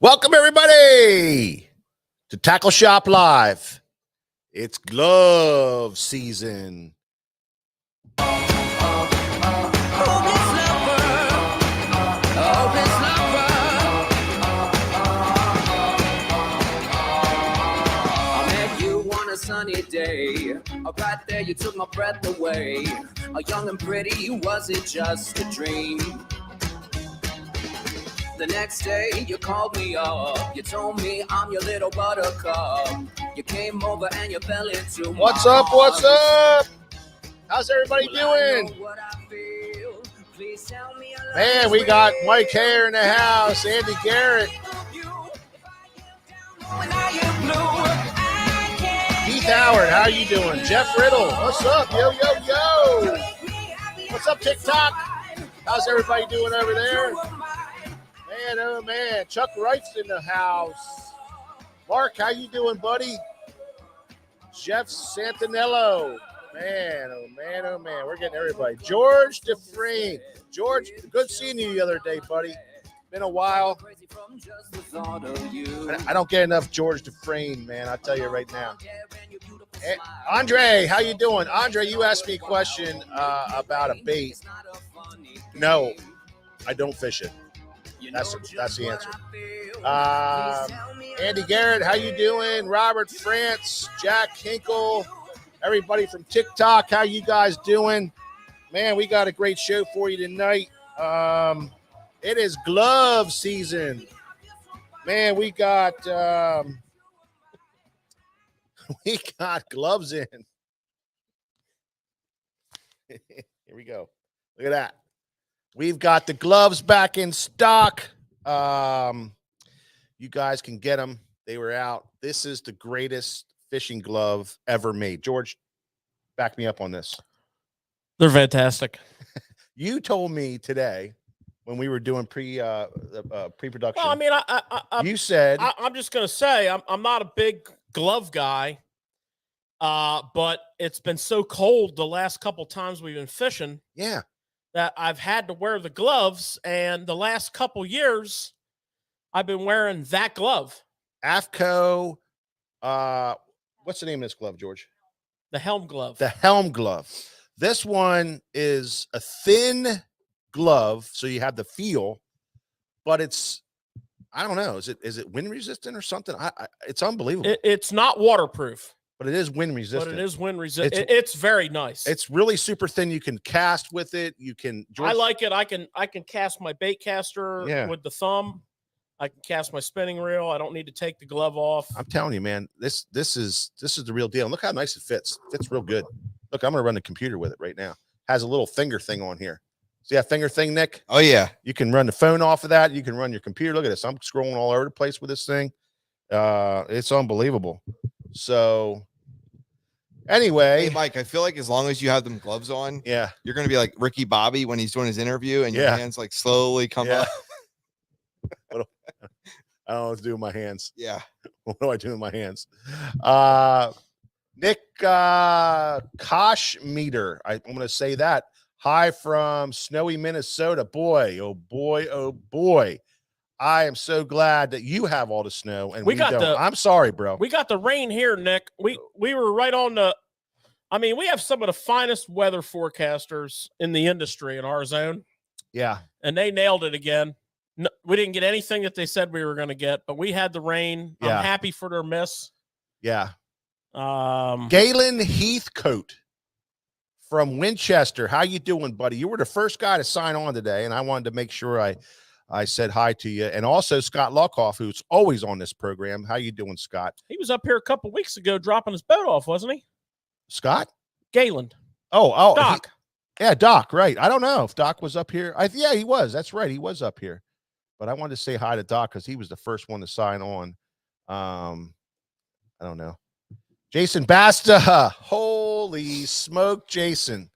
Welcome, everybody, to Tackle Shop Live. It's glove season. Sunny day, right there you took my breath away. Young and pretty, was it just a dream? The next day you called me up, you told me I'm your little buttercup. You came over and you fell into my What's up? What's up? How's everybody doing? Man, we got Mike Hare in the house, Andy Garrett. Keith Howard, how you doing? Jeff Riddle, what's up? Yo, yo, yo. What's up, TikTok? How's everybody doing over there? Man, oh, man. Chuck Wright's in the house. Mark, how you doing, buddy? Jeff Santinello. Man, oh, man, oh, man. We're getting everybody. George Dufresne. George, good seeing you the other day, buddy. Been a while. I don't get enough George Dufresne, man. I'll tell you right now. Andre, how you doing? Andre, you asked me a question about a bait. No, I don't fish it. That's the answer. Andy Garrett, how you doing? Robert France, Jack Hinkle, everybody from TikTok, how you guys doing? Man, we got a great show for you tonight. It is glove season. Man, we got gloves in. Here we go. Look at that. We've got the gloves back in stock. You guys can get them. They were out. This is the greatest fishing glove ever made. George, back me up on this. They're fantastic. You told me today when we were doing pre-production. Well, I mean, you said I'm just gonna say I'm not a big glove guy, but it's been so cold the last couple times we've been fishing. Yeah. That I've had to wear the gloves, and the last couple years, I've been wearing that glove. AFCO, what's the name of this glove, George? The Helm glove. The Helm glove. This one is a thin glove, so you have the feel, but it's, I don't know, is it wind resistant or something? It's unbelievable. It's not waterproof. But it is wind resistant. But it is wind resistant. It's very nice. It's really super thin. You can cast with it. You can. I like it. I can cast my bait caster with the thumb. I can cast my spinning reel. I don't need to take the glove off. I'm telling you, man, this is the real deal. And look how nice it fits. Fits real good. Look, I'm gonna run the computer with it right now. Has a little finger thing on here. See that finger thing, Nick? Oh yeah. You can run the phone off of that. You can run your computer. Look at this. I'm scrolling all over the place with this thing. It's unbelievable. So anyway, hey Mike, I feel like as long as you have them gloves on, yeah, you're gonna be like Ricky Bobby when he's doing his interview, and your hands like slowly come up. I don't know what to do with my hands. Yeah, what do I do with my hands? Nick Kosh meter. I'm gonna say that. Hi from snowy Minnesota. Boy, oh boy, oh boy. I am so glad that you have all the snow and we don't. I'm sorry, bro. We got the rain here, Nick. We were right on the. I mean, we have some of the finest weather forecasters in the industry in our zone. Yeah, and they nailed it again. No, we didn't get anything that they said we were going to get, but we had the rain. Yeah. I'm happy for their miss. Yeah. Galen Heathcote from Winchester. How you doing, buddy? You were the first guy to sign on today, and I wanted to make sure I said hi to you. And also Scott Luckhoff, who's always on this program. How you doing, Scott? He was up here a couple weeks ago dropping his boat off, wasn't he? Scott? Galen. Oh, Doc. Yeah, Doc, right. I don't know if Doc was up here. Yeah, he was. That's right. He was up here. But I wanted to say hi to Doc because he was the first one to sign on. I don't know. Jason Basta. Holy smoke, Jason.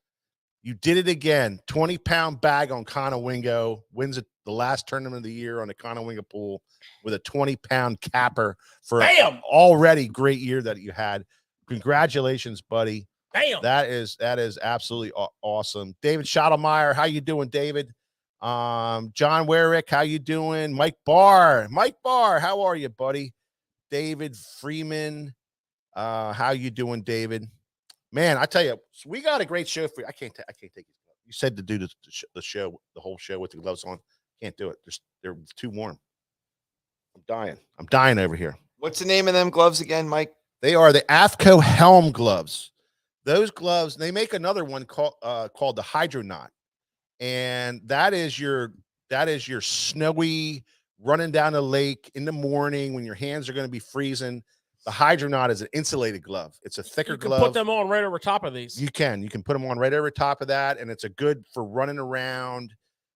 You did it again. 20-pound bag on Conowingo. Wins the last tournament of the year on the Conowingo pool with a 20-pound capper for an already great year that you had. Congratulations, buddy. Bam. That is absolutely awesome. David Schottlemeyer, how you doing, David? John Warwick, how you doing? Mike Barr, how are you, buddy? David Freeman, how you doing, David? Man, I tell you, we got a great show for you. I can't take it. You said to do the show, the whole show with the gloves on. Can't do it. They're too warm. I'm dying over here. What's the name of them gloves again, Mike? They are the AFCO Helm gloves. Those gloves, they make another one called the Hydronaut. And that is your snowy running down the lake in the morning when your hands are going to be freezing. The Hydronaut is an insulated glove. It's a thicker glove. You can put them on right over top of these. You can put them on right over top of that, and it's a good for running around.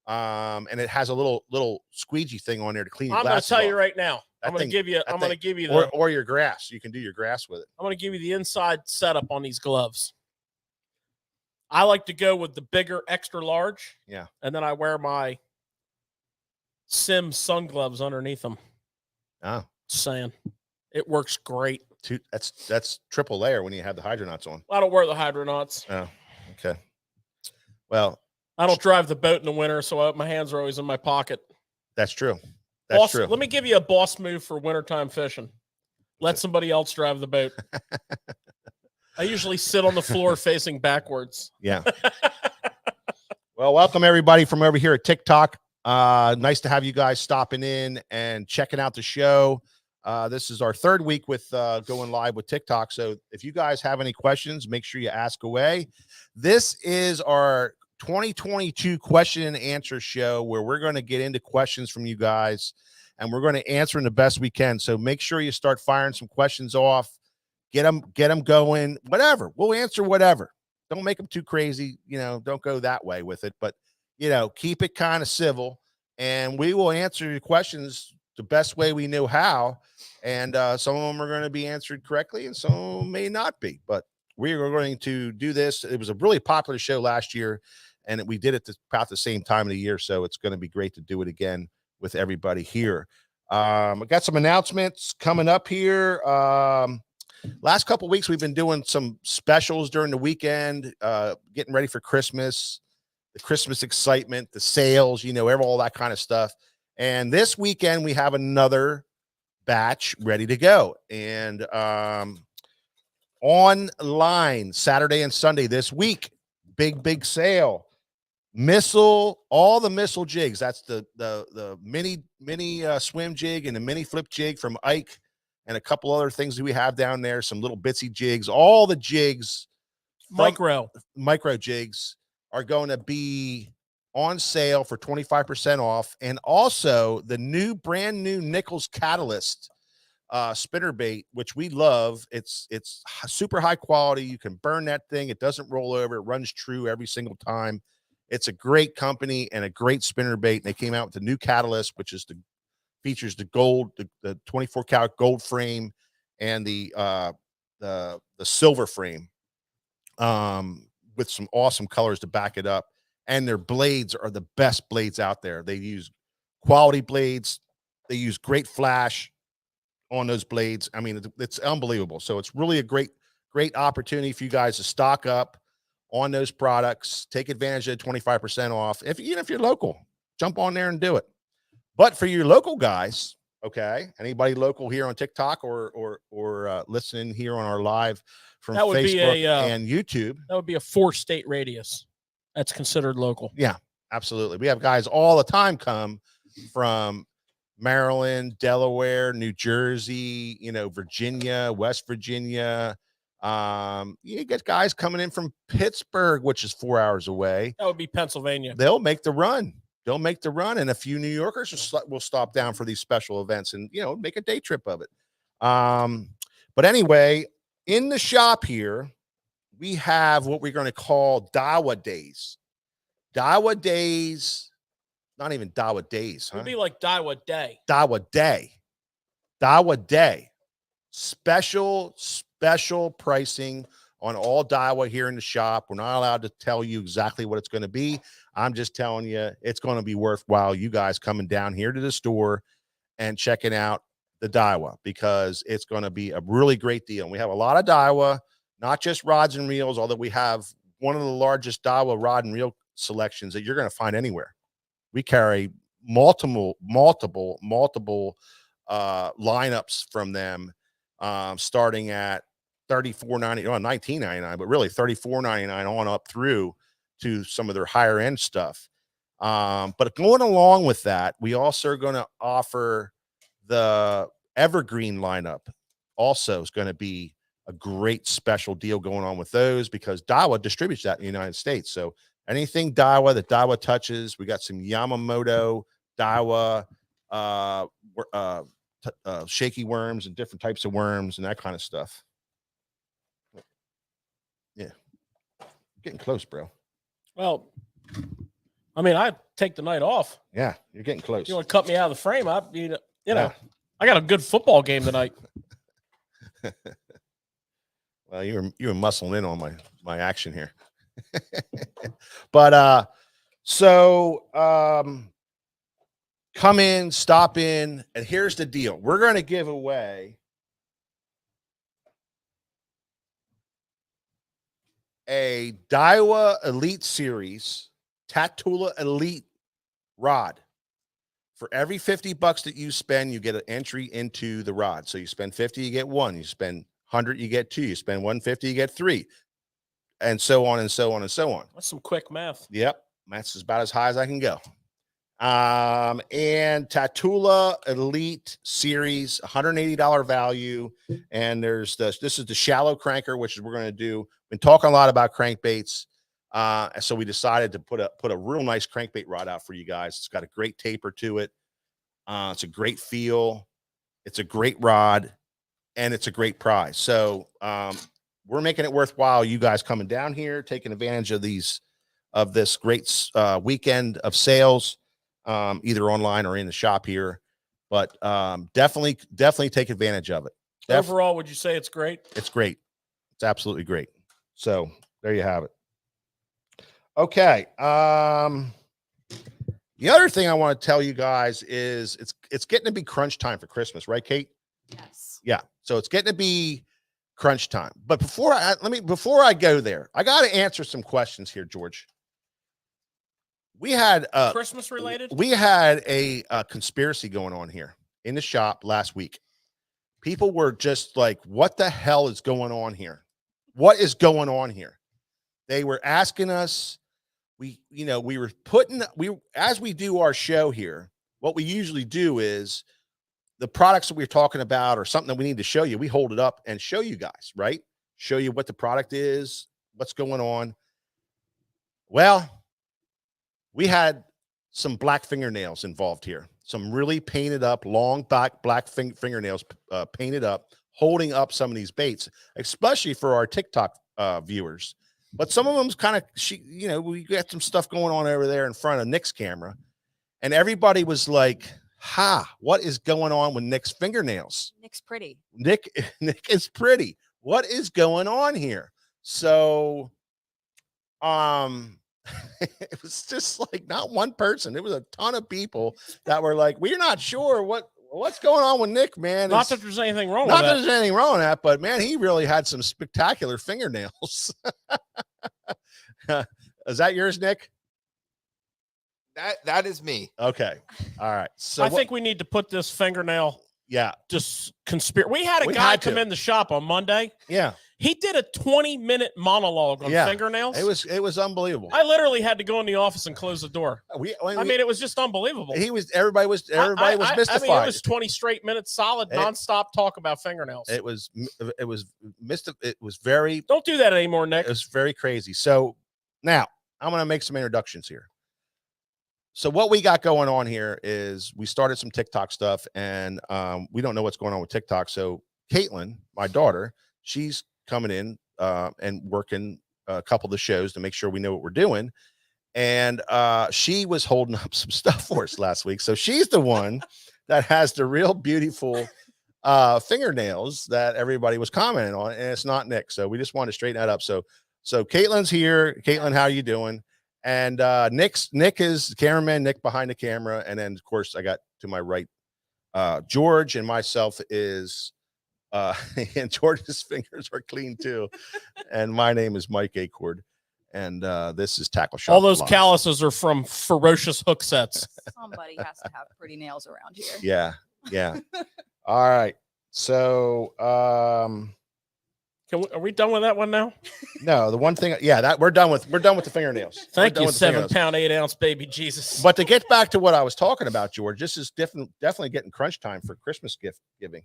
And it has a little squeegee thing on there to clean your glasses I'm going to tell off. you right now. I'm going to give you or your grass. You can do your grass with it. I'm going to give you the inside setup on these gloves. I like to go with the bigger extra large. Yeah. And then I wear my Sims sun gloves underneath them. Oh. Saying. It works great. That's triple layer when you have the Hydronauts on. I don't wear the Hydronauts. Oh, okay. Well, I don't drive the boat in the winter, so my hands are always in my pocket. That's true. That's true. Let me give you a boss move for wintertime fishing. Let somebody else drive the boat. I usually sit on the floor facing backwards. Yeah. Well, welcome everybody from over here at TikTok. Nice to have you guys stopping in and checking out the show. This is our third week with going live with TikTok. So if you guys have any questions, make sure you ask away. This is our 2022 question and answer show where we're going to get into questions from you guys and we're going to answer them the best we can. So make sure you start firing some questions off, get them going, whatever. We'll answer whatever. Don't make them too crazy. Don't go that way with it, but keep it kind of civil and we will answer your questions the best way we know how. And some of them are going to be answered correctly and some may not be, but we are going to do this. It was a really popular show last year and we did it about the same time of the year. So it's going to be great to do it again with everybody here. I got some announcements coming up here. Last couple of weeks, we've been doing some specials during the weekend, getting ready for Christmas, the Christmas excitement, the sales, all that kind of stuff. And this weekend, we have another batch ready to go. And online Saturday and Sunday this week, big sale. Missile, all the missile jigs. That's the mini swim jig and the mini flip jig from Ike and a couple other things that we have down there. Some little bitsy jigs. All the jigs, micro jigs, are going to be on sale for 25% off. And also the brand new Nichols Catalyst spinnerbait, which we love. It's super high quality. You can burn that thing. It doesn't roll over. It runs true every single time. It's a great company and a great spinnerbait. They came out with the new Catalyst, which features the gold, the 24 karat gold frame and the silver frame with some awesome colors to back it up. And their blades are the best blades out there. They use quality blades. They use great flash on those blades. I mean, it's unbelievable. So it's really a great opportunity for you guys to stock up on those products. Take advantage of the 25% off. Even if you're local, jump on there and do it. But for your local guys, okay, anybody local here on TikTok or listening here on our live from Facebook and YouTube, that would be a 4-state radius. That's considered local. Yeah, absolutely. We have guys all the time come from Maryland, Delaware, New Jersey, Virginia, West Virginia. You get guys coming in from Pittsburgh, which is 4 hours away. That would be Pennsylvania. They'll make the run. And a few New Yorkers will stop down for these special events and, make a day trip of it. But anyway, in the shop here, we have what we're going to call Daiwa Days. Daiwa Days, not even Daiwa Days, huh? It would be like Daiwa Day. Daiwa Day. Daiwa Day. Special pricing on all Daiwa here in the shop. We're not allowed to tell you exactly what it's going to be. I'm just telling you it's going to be worthwhile you guys coming down here to the store and checking out the Daiwa because it's going to be a really great deal. And we have a lot of Daiwa, not just rods and reels, although we have one of the largest Daiwa rod and reel selections that you're going to find anywhere. We carry multiple lineups from them, starting at $34.99, well, $19.99, but really $34.99 on up through to some of their higher end stuff. But going along with that, we also are going to offer the Evergreen lineup. Also is going to be a great special deal going on with those, because Daiwa distributes that in the United States. So anything Daiwa that Daiwa touches, we got some Yamamoto, Daiwa, shaky worms and different types of worms and that kind of stuff. Yeah, getting close, bro. Well, I mean, I take the night off. Yeah, you're getting close. You want to cut me out of the frame? I got a good football game tonight. Well, you were muscling in on my action here. But come in, stop in, and here's the deal. We're going to give away a Daiwa Elite Series Tatula Elite rod. For every $50 that you spend, you get an entry into the rod. So you spend 50, you get one. You spend 100, you get two. You spend 150, you get three, and so on and so on and so on. That's some quick math. Yep, that's about as high as I can go. And Tatula Elite Series, $180 value. And this is the shallow cranker, which is we're going to do. Been talking a lot about crankbaits. So we decided to put a real nice crankbait rod out for you guys. It's got a great taper to it. It's a great feel. It's a great rod, and it's a great prize. So we're making it worthwhile. You guys coming down here, taking advantage of this great weekend of sales, either online or in the shop here. But definitely take advantage of it. Overall, would you say it's great? It's great. It's absolutely great. So there you have it. Okay. The other thing I want to tell you guys is it's getting to be crunch time for Christmas, right, Kate? Yes. Yeah. So it's getting to be crunch time. But before I go there, I got to answer some questions here, George. We had Christmas related. We had a conspiracy going on here in the shop last week. People were just like, "What the hell is going on here? What is going on here?" They were asking us. As we do our show here, what we usually do is the products that we're talking about or something that we need to show you, we hold it up and show you guys, right? Show you what the product is, what's going on. Well, we had some black fingernails involved here. Some really painted up, long black fingernails painted up, holding up some of these baits, especially for our TikTok viewers. But some of them's kind of, we got some stuff going on over there in front of Nick's camera. And everybody was like, what is going on with Nick's fingernails? Nick's pretty. Nick is pretty. What is going on here? So, it was just like not one person. It was a ton of people that were like, we're not sure what's going on with Nick, man. Not that there's anything wrong with Not that. that there's anything wrong with that, but man, he really had some spectacular fingernails. Is that yours, Nick? That is me. Okay. All right. So I think we need to put this fingernail yeah. just conspiracy. We had a We guy had to. come in the shop on Monday. Yeah. He did a 20-minute monologue on fingernails. It was unbelievable. I literally had to go in the office and close the door. I mean, It was just unbelievable. Everybody was mystified. I mean, it was 20 straight minutes, solid, nonstop talk about fingernails. It was very. Don't do that anymore, Nick. It was very crazy. So now I'm going to make some introductions here. So what we got going on here is we started some TikTok stuff, and we don't know what's going on with TikTok. So Caitlin, my daughter, she's coming in and working a couple of the shows to make sure we know what we're doing. And she was holding up some stuff for us last week. So she's the one that has the real beautiful fingernails that everybody was commenting on, and it's not Nick. So we just wanted to straighten that up. So Caitlin's here. Caitlin, how are you doing? And Nick is the cameraman, Nick behind the camera. And then, of course, I got to my right, George, and myself is, and George's fingers are clean too. And my name is Mike Acord. and this is Tackle Shop. All those Live. calluses are from ferocious hook sets. Somebody has to have pretty nails around here. Yeah, yeah. All right. So, Are we done with that one now? no, the one thing, yeah, that we're done with the fingernails. We're Thank done you, with the 7 fingernails. pound, 8 ounce baby Jesus. But to get back to what I was talking about, George, this is definitely getting crunch time for Christmas gift giving.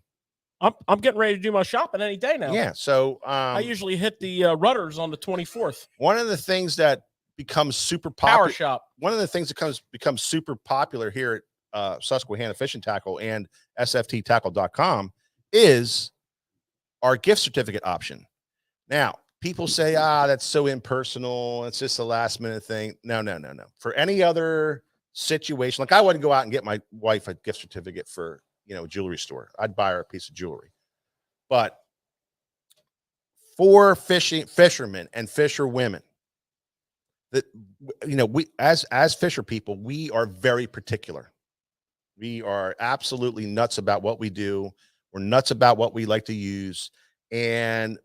I'm getting ready to do my shopping any day now. Yeah. So, I usually hit the Rudders on the 24th. one of the things that becomes super Power popular, shop. one of the things that becomes super popular here at Susquehanna Fishing Tackle and sfttackle.com is our gift certificate option. Now, people say, that's so impersonal. It's just a last minute thing. No. For any other situation, like I wouldn't go out and get my wife a gift certificate for, a jewelry store. I'd buy her a piece of jewelry. But for fishermen and fisher women, that, we, as fisher people, we are very particular. We are absolutely nuts about what we do. We're nuts about what we like to use. And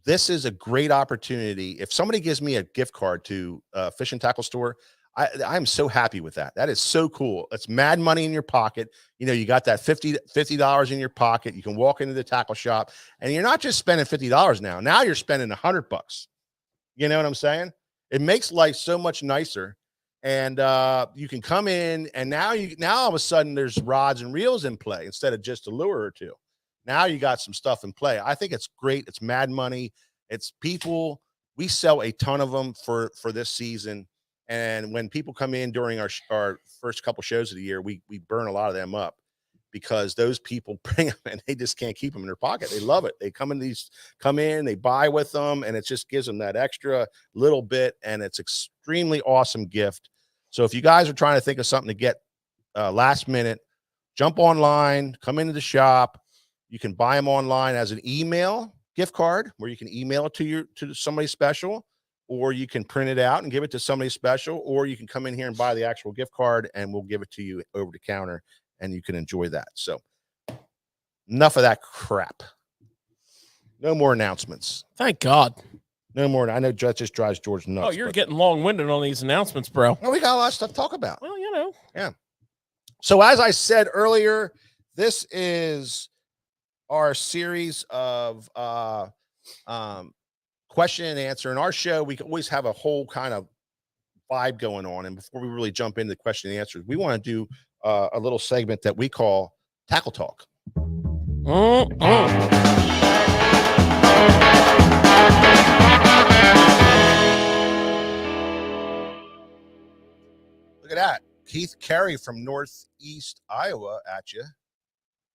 this is a great opportunity. If somebody gives me a gift card to a fish and tackle store, I'm so happy with that. That is so cool. It's mad money in your pocket. You got that $50 in your pocket. You can walk into the tackle shop and you're not just spending $50 now. Now you're spending $100. You know what I'm saying? It makes life so much nicer. And you can come in and now all of a sudden there's rods and reels in play instead of just a lure or two. Now you got some stuff in play. I think it's great. It's mad money. It's people. We sell a ton of them for this season. And when people come in during our first couple shows of the year, we burn a lot of them up because those people bring them and they just can't keep them in their pocket. They love it. They come in, they buy with them, and it just gives them that extra little bit. And it's extremely awesome gift. So if you guys are trying to think of something to get last minute, jump online, come into the shop. You can buy them online as an email gift card where you can email it to somebody special, or you can print it out and give it to somebody special, or you can come in here and buy the actual gift card and we'll give it to you over the counter and you can enjoy that. So enough of that crap. No more announcements. Thank God. No more. I know that just drives George nuts. Oh, you're getting long-winded on these announcements, bro. Well, we got a lot of stuff to talk about. Well, Yeah. So as I said earlier, this is our series of question and answer. In our show, we always have a whole kind of vibe going on. And before we really jump into the question and answers, we want to do a little segment that we call Tackle Talk. Look at that. Keith Carey from Northeast Iowa at you.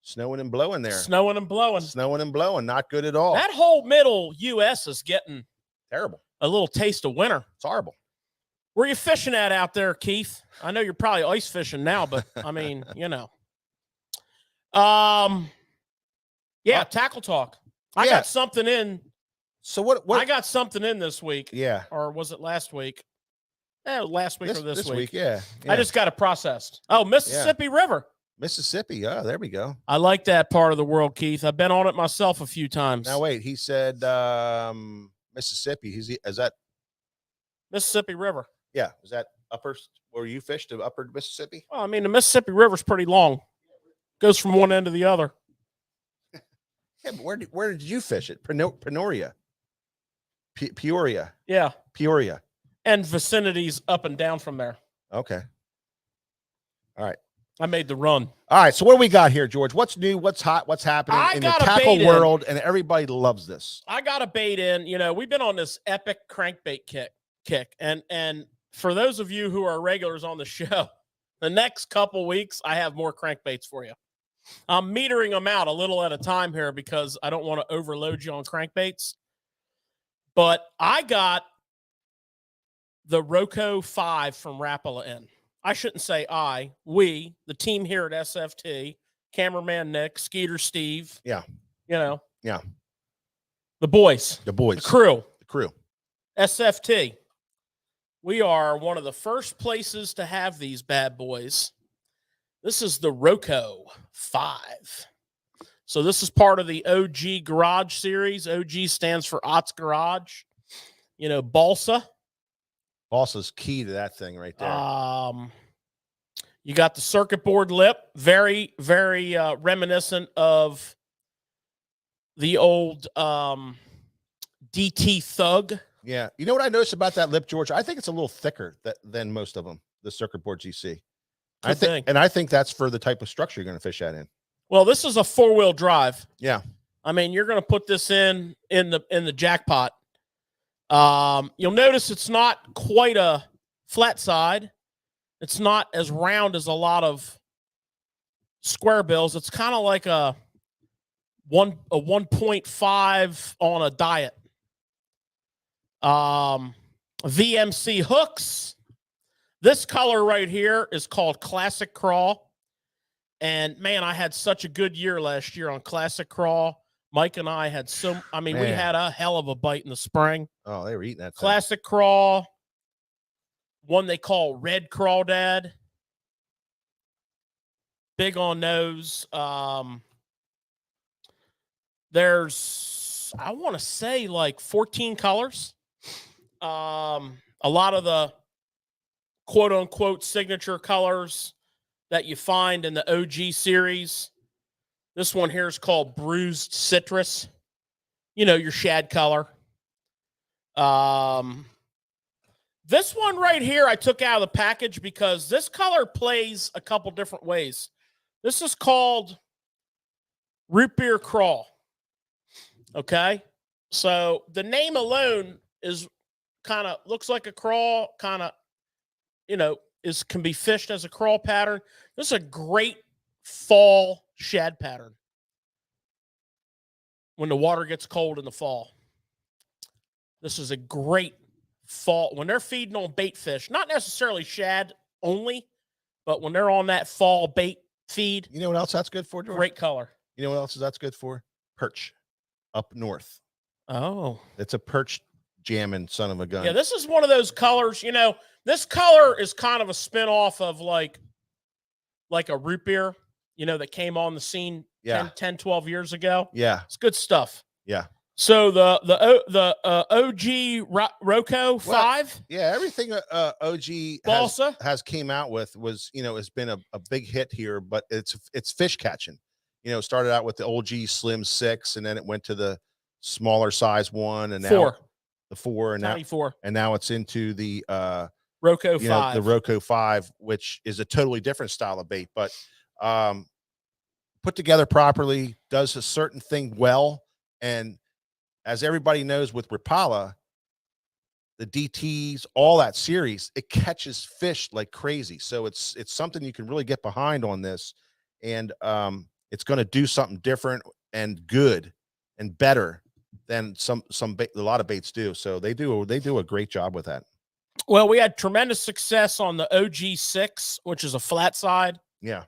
Snowing and blowing there. Snowing and blowing. Snowing and blowing. Not good at all. That whole middle U.S. is getting Terrible. a little taste of winter. It's horrible. Where are you fishing at out there, Keith? I know you're probably ice fishing now, but I mean, Yeah, Tackle Talk. I got something in. So what I got something in this week. Yeah. Or was it last week? Last week or this week. Yeah. I just got it processed. Oh, Mississippi River. Mississippi. Oh, there we go. I like that part of the world, Keith. I've been on it myself a few times. Now wait, he said Mississippi. Is that Mississippi River? Yeah. Is that upper where you fished to upper Mississippi? Well, I mean, the Mississippi River's pretty long. Goes from one end to the other. Yeah, but where did you fish it? Peoria. Peoria. Yeah. Peoria. And vicinities up and down from there. Okay. All right. I made the run. All right. So what do we got here, George? What's new? What's hot? What's happening in the tackle world? And everybody loves this. I got a bait in. We've been on this epic crankbait kick. And for those of you who are regulars on the show, the next couple weeks, I have more crankbaits for you. I'm metering them out a little at a time here because I don't want to overload you on crankbaits. But I got the Roco 5 from Rapala in. I shouldn't say we, the team here at SFT, cameraman Nick, Skeeter Steve. Yeah. Yeah. The boys. The boys. The crew. SFT. We are one of the first places to have these bad boys. This is the Roco 5. So this is part of the OG Garage series. OG stands for Ott's Garage. balsa. Balsa's key to that thing right there. You got the circuit board lip, very, very reminiscent of the old DT Thug. Yeah. You know what I noticed about that lip, George? I think it's a little thicker than most of them, the circuit boards you see. I think that's for the type of structure you're going to fish that in. Well, this is a 4-wheel drive. Yeah. I mean, you're going to put this in the jackpot. You'll notice it's not quite a flat side. It's not as round as a lot of square bills. It's kind of like a 1.5 on a diet. VMC hooks. This color right here is called Classic Crawl. And man, I had such a good year last year on Classic Crawl. Mike and I had we had a hell of a bite in the spring. Oh, they were eating that thing. Classic Crawl. One they call Red Crawdad. Big on those. There's, I want to say, like 14 colors. A lot of the quote unquote signature colors that you find in the OG series. This one here is called Bruised Citrus. Your shad color. This one right here I took out of the package because this color plays a couple different ways. This is called Root Beer Crawl. Okay? So the name alone is kind of looks like a crawl, kind of, can be fished as a crawl pattern. This is a great fall shad pattern when the water gets cold in the fall. This is a great fall when they're feeding on bait fish, not necessarily shad only, but when they're on that fall bait feed. You know what else that's good for, George? Great color. You know what else that's good for? Perch up north. Oh, it's a perch jamming son of a gun. Yeah, this is one of those colors. This color is kind of a spinoff of like a root beer, that came on the scene 10, 12 years ago. Yeah, it's good stuff. Yeah. So the OG Roco 5. Yeah, everything OG Balsa has came out with was has been a big hit here, but it's fish catching. Started out with the OG Slim 6, and then it went to the smaller size 1, and now 4. The 4, and now 4, and now it's into the Roco 5. The Roco 5, which is a totally different style of bait, but put together properly, does a certain thing well, and as everybody knows with Rapala, the DTs, all that series, it catches fish like crazy. So it's something you can really get behind on this, and it's going to do something different and good and better than a lot of baits do. So they do a great job with that. Well, we had tremendous success on the OG 6, which is a flat side. Yeah.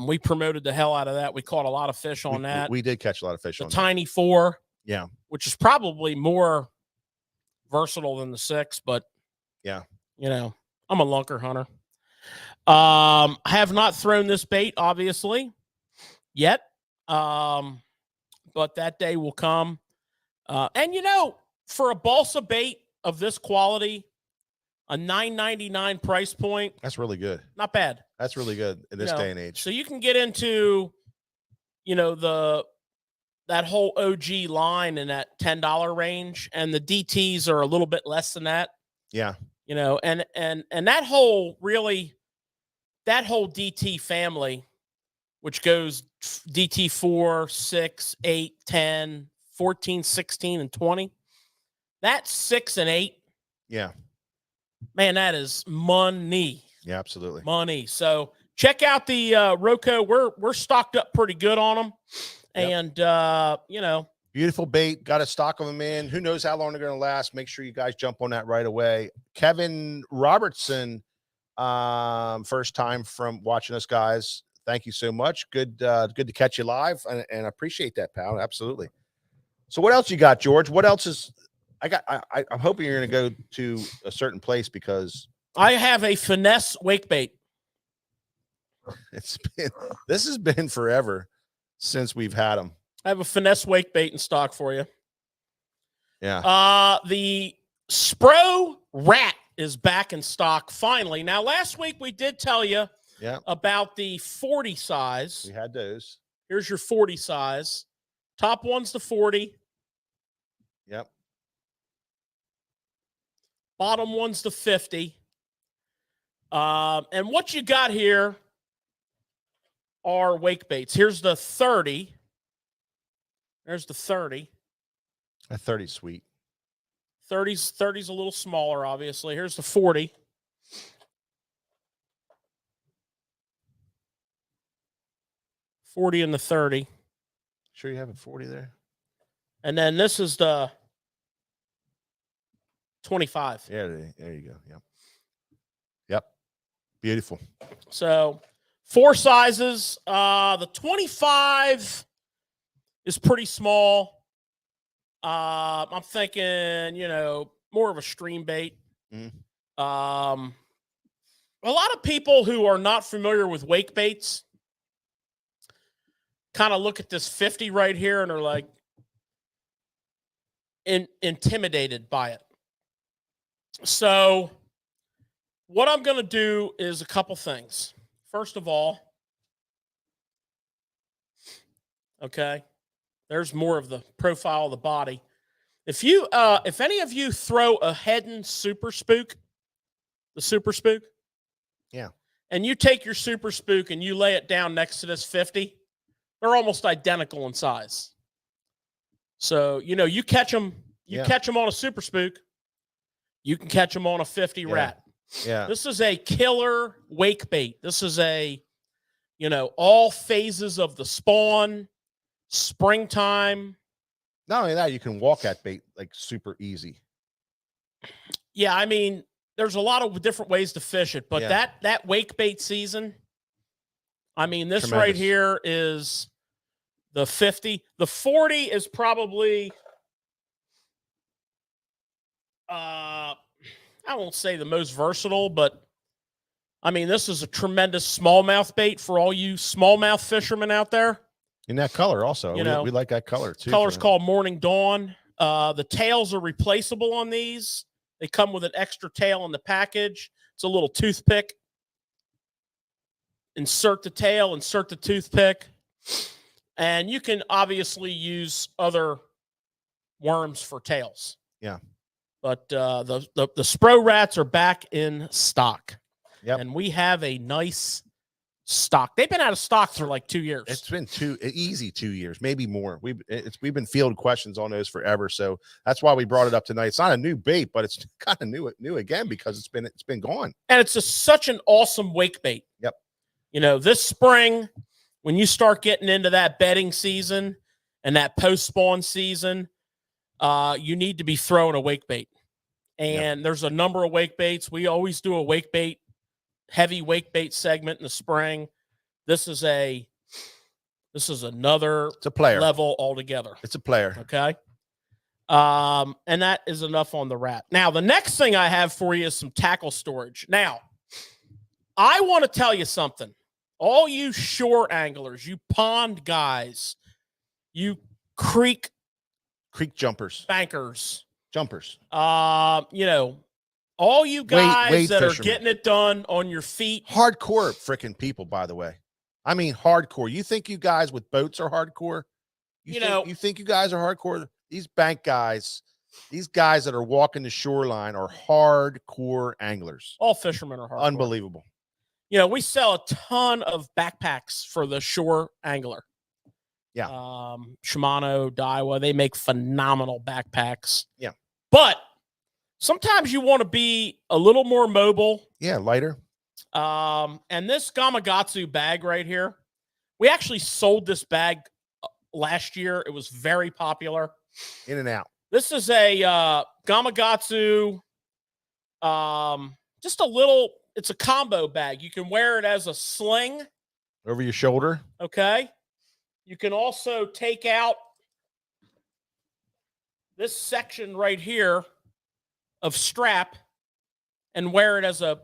We promoted the hell out of that. We caught a lot of fish on that. We did catch a lot of fish on the Tiny 4. Yeah. Which is probably more versatile than the 6, but yeah, I'm a lunker hunter. I have not thrown this bait, obviously, yet. But that day will come. And for a balsa bait of this quality, a $9.99 price point. That's really good. Not bad. That's really good in this day and age. So you can get into, that whole OG line in that $10 range, and the DTs are a little bit less than that. Yeah. And that whole DT family, which goes DT 4, 6, 8, 10, 14, 16, and 20. That's 6 and 8. Yeah. Man, that is money. Yeah, absolutely. Money. So check out the Roco. We're stocked up pretty good on them. Yep. And, beautiful bait. Got a stock of them in. Who knows how long they're going to last. Make sure you guys jump on that right away. Kevin Robertson, first time from watching us, guys. Thank you so much. Good to catch you live, and I appreciate that, pal. Absolutely. So what else you got, George? What else is I'm hoping you're going to go to a certain place, because I have a finesse wake bait. This has been forever since we've had them. I have a finesse wake bait in stock for you. Yeah. The Spro Rat is back in stock finally. Now, last week we did tell you Yeah, about the 40 size. we had those. Here's your 40 size. Top one's the 40. Yep. Bottom one's the 50. And what you got here are wake baits. Here's the 30. There's the 30. A 30 sweet. 30's a little smaller, obviously. Here's the 40. $40 and the 30. Sure you have a 40 there? And then this is the 25. Yeah, there you go. Yep. Yep. Beautiful. So 4 sizes. The 25 is pretty small. I'm thinking, more of a stream bait. Mhm. A lot of people who are not familiar with wake baits kind of look at this 50 right here and are like intimidated by it. So what I'm going to do is a couple things. First of all, okay, there's more of the profile of the body. If any of you throw a Heddon Super Spook, the Super Spook, Yeah. and you take your Super Spook and you lay it down next to this 50, they're almost identical in size. So, you catch them, catch them on a Super Spook, you can catch them on a 50 Rat. Yeah. This is a killer wake bait. This is all phases of the spawn, springtime. Not only that, you can walk that bait like super easy. Yeah, I mean, there's a lot of different ways to fish it, but Yeah. that wake bait season, I mean, this Tremendous. right here is the 50. The 40 is probably, I won't say the most versatile, but I mean, this is a tremendous smallmouth bait for all you smallmouth fishermen out there. In that color also. We like that color too. Color's called Morning Dawn. The tails are replaceable on these. They come with an extra tail in the package. It's a little toothpick. Insert the tail, insert the toothpick. And you can obviously use other worms for tails. Yeah. But the Spro Rats are back in stock. Yep. And we have a nice stock. They've been out of stock for like 2 years. It's been easy 2 years, maybe more. We've been fielding questions on those forever, so that's why we brought it up tonight. It's not a new bait, but it's kind of new again because it's been gone. And it's such an awesome wake bait. Yep. This spring, when you start getting into that bedding season and that post spawn season, you need to be throwing a wake bait. And there's a number of wake baits. We always do a wake bait, heavy wake bait segment in the spring. This is another It's a player level altogether. It's a player. Okay. And that is enough on the Rat. Now, the next thing I have for you is some tackle storage. Now, I want to tell you something. All you shore anglers, you pond guys, you creek jumpers, bankers, all you guys wade that fishermen. are getting it done on your feet. Hardcore freaking people, by the way. I mean, hardcore. You think you guys with boats are hardcore? You think you guys are hardcore? These bank guys, these guys that are walking the shoreline are hardcore anglers. All fishermen are hardcore. Unbelievable. We sell a ton of backpacks for the shore angler. Yeah. Shimano, Daiwa, they make phenomenal backpacks. Yeah. But sometimes you want to be a little more mobile. Yeah, lighter. And this Gamakatsu bag right here, we actually sold this bag last year. It was very popular. In and out. This is a Gamakatsu, just a little, it's a combo bag. You can wear it as a sling. Over your shoulder. Okay. You can also take out this section right here of strap and wear it as a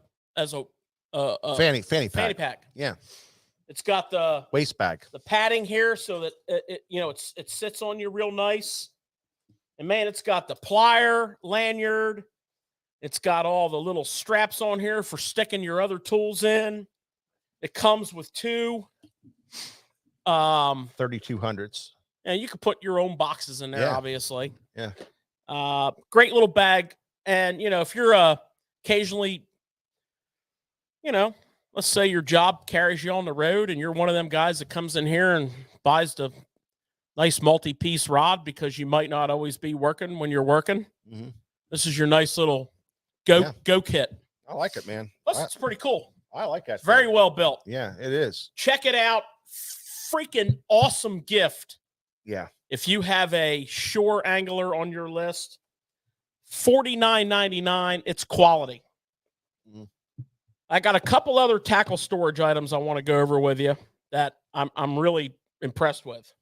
fanny pack. fanny pack. Yeah. It's got the Waist bag. padding here so that it sits on you real nice. And man, it's got the plier, lanyard, It's got all the little straps on here for sticking your other tools in. It comes with 2 3200s. and you can put your own boxes in there, Yeah. obviously. Yeah. Great little bag. And, if you're occasionally, let's say your job carries you on the road and you're one of them guys that comes in here and buys the nice multi-piece rod because you might not always be working when you're working. Mhm. This is your nice little Yeah. go kit. I like it, man. Plus, it's pretty cool. I like that. Very thing. well built. Yeah, it is. Check it out. Freaking awesome gift. Yeah. If you have a Shore Angler on your list, $49.99. It's quality. Mhm. I got a couple other tackle storage items I want to go over with you that I'm really impressed with.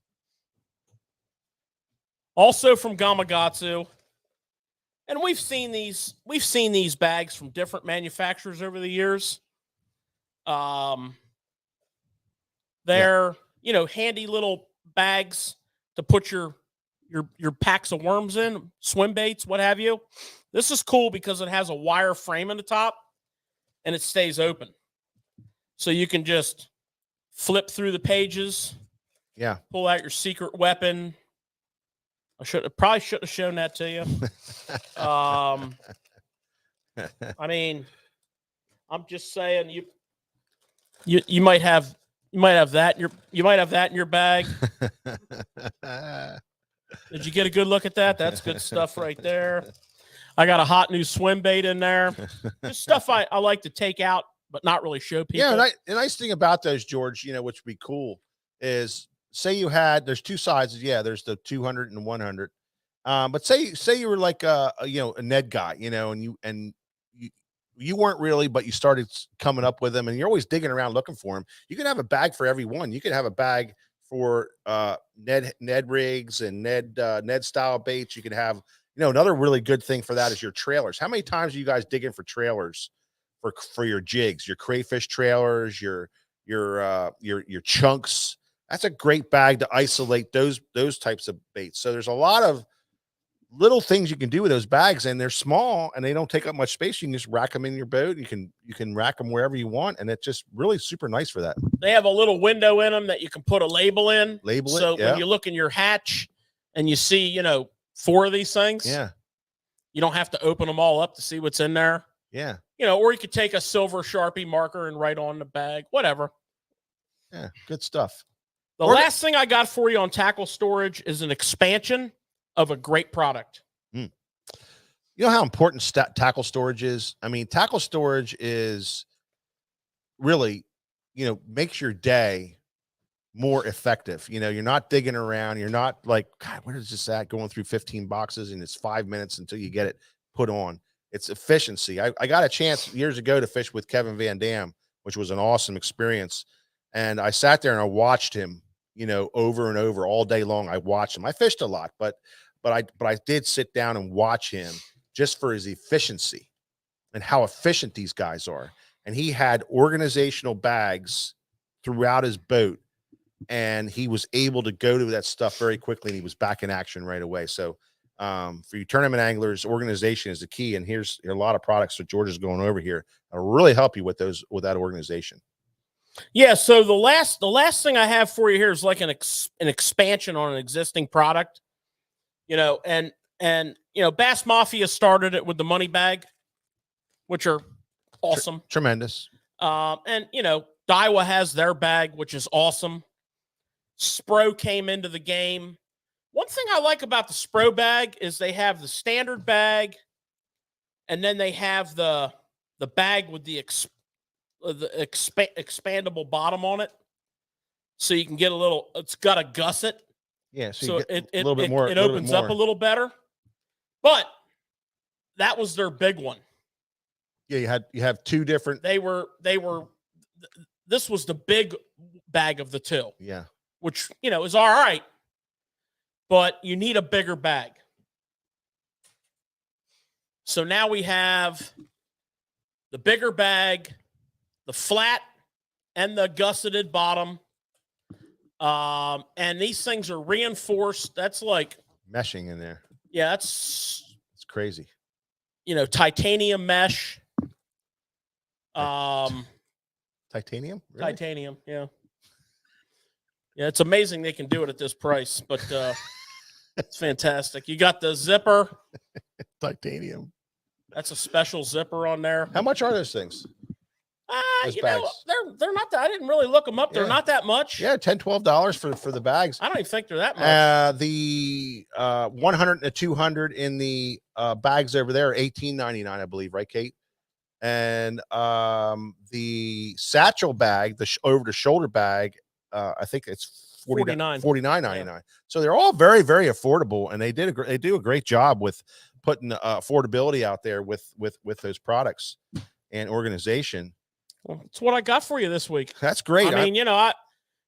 Also from Gamakatsu. And we've seen these bags from different manufacturers over the years. They're, handy little bags to put your packs of worms in, swim baits, what have you. This is cool because it has a wire frame in the top and it stays open. So you can just flip through the pages. Yeah. Pull out your secret weapon. Probably should have shown that to you. I mean, I'm just saying you might have that in your bag. Did you get a good look at that? That's good stuff right there. I got a hot new swim bait in there. Just stuff I like to take out, but not really show people. Yeah, the nice thing about those, George, which would be cool, is say there's 2 sizes. Yeah, there's the 200 and 100. But say you were like a Ned guy, and you weren't really, but you started coming up with them, and you're always digging around looking for them. You can have a bag for every one. You could have a bag for Ned rigs and Ned style baits. You could have, another really good thing for that is your trailers. How many times are you guys digging for trailers for your jigs, your crayfish trailers, your chunks? That's a great bag to isolate those types of baits. So there's a lot of little things you can do with those bags, and they're small and they don't take up much space. You can just rack them in your boat. You can rack them wherever you want, and it's just really super nice for that. They have a little window in them that you can put a label in. So yeah. when you look in your hatch and you see, 4 of these things, Yeah. you don't have to open them all up to see what's in there. Yeah. Or you could take a silver Sharpie marker and write on the bag, whatever. Yeah. Good stuff. The last thing I got for you on tackle storage is an expansion of a great product. You know how important tackle storage is? I mean, tackle storage is really, makes your day more effective. You're not digging around. You're not like, God, where is this at? Going through 15 boxes and it's 5 minutes until you get it put on. It's efficiency. I got a chance years ago to fish with Kevin Van Dam, which was an awesome experience. And I sat there and I watched him, over and over all day long. I watched him. I fished a lot, but I did sit down and watch him just for his efficiency and how efficient these guys are. And he had organizational bags throughout his boat, and he was able to go to that stuff very quickly, and he was back in action right away. So for you tournament anglers, organization is the key. And here's a lot of products that George is going over here that'll really help you with that organization. Yeah. So the last thing I have for you here is like an expansion on an existing product, and Bass Mafia started it with the money bag, which are awesome. Tremendous. And Daiwa has their bag, which is awesome. Spro came into the game. One thing I like about the Spro bag is they have the standard bag, and then they have the bag with the expandable bottom on it, so you can get it's got a gusset. Yeah, so it a little bit more. It opens up a little better. But that was their big one. Yeah, you have 2 different. This was the big bag of the 2. Yeah, which is all right, but you need a bigger bag. So now we have the bigger bag, the flat and the gusseted bottom. And these things are reinforced. That's like meshing in there. Yeah, it's crazy. titanium mesh. Titanium? Really? Titanium, yeah. Yeah, it's amazing they can do it at this price, but it's fantastic. You got the zipper. Titanium. That's a special zipper on there. How much are those things? Those bags? They're not that. I didn't really look them up. They're Yeah. not that much. Yeah, $10-12 for the bags. I don't even think they're that much. The 100 and 200 in the bags over there are $18.99, I believe, right, Kate? And the satchel bag, the over the shoulder bag, I think it's $49.99. So they're all very, very affordable, and they do a great job with putting affordability out there with those products and organization. Well, that's what I got for you this week. That's great. I mean,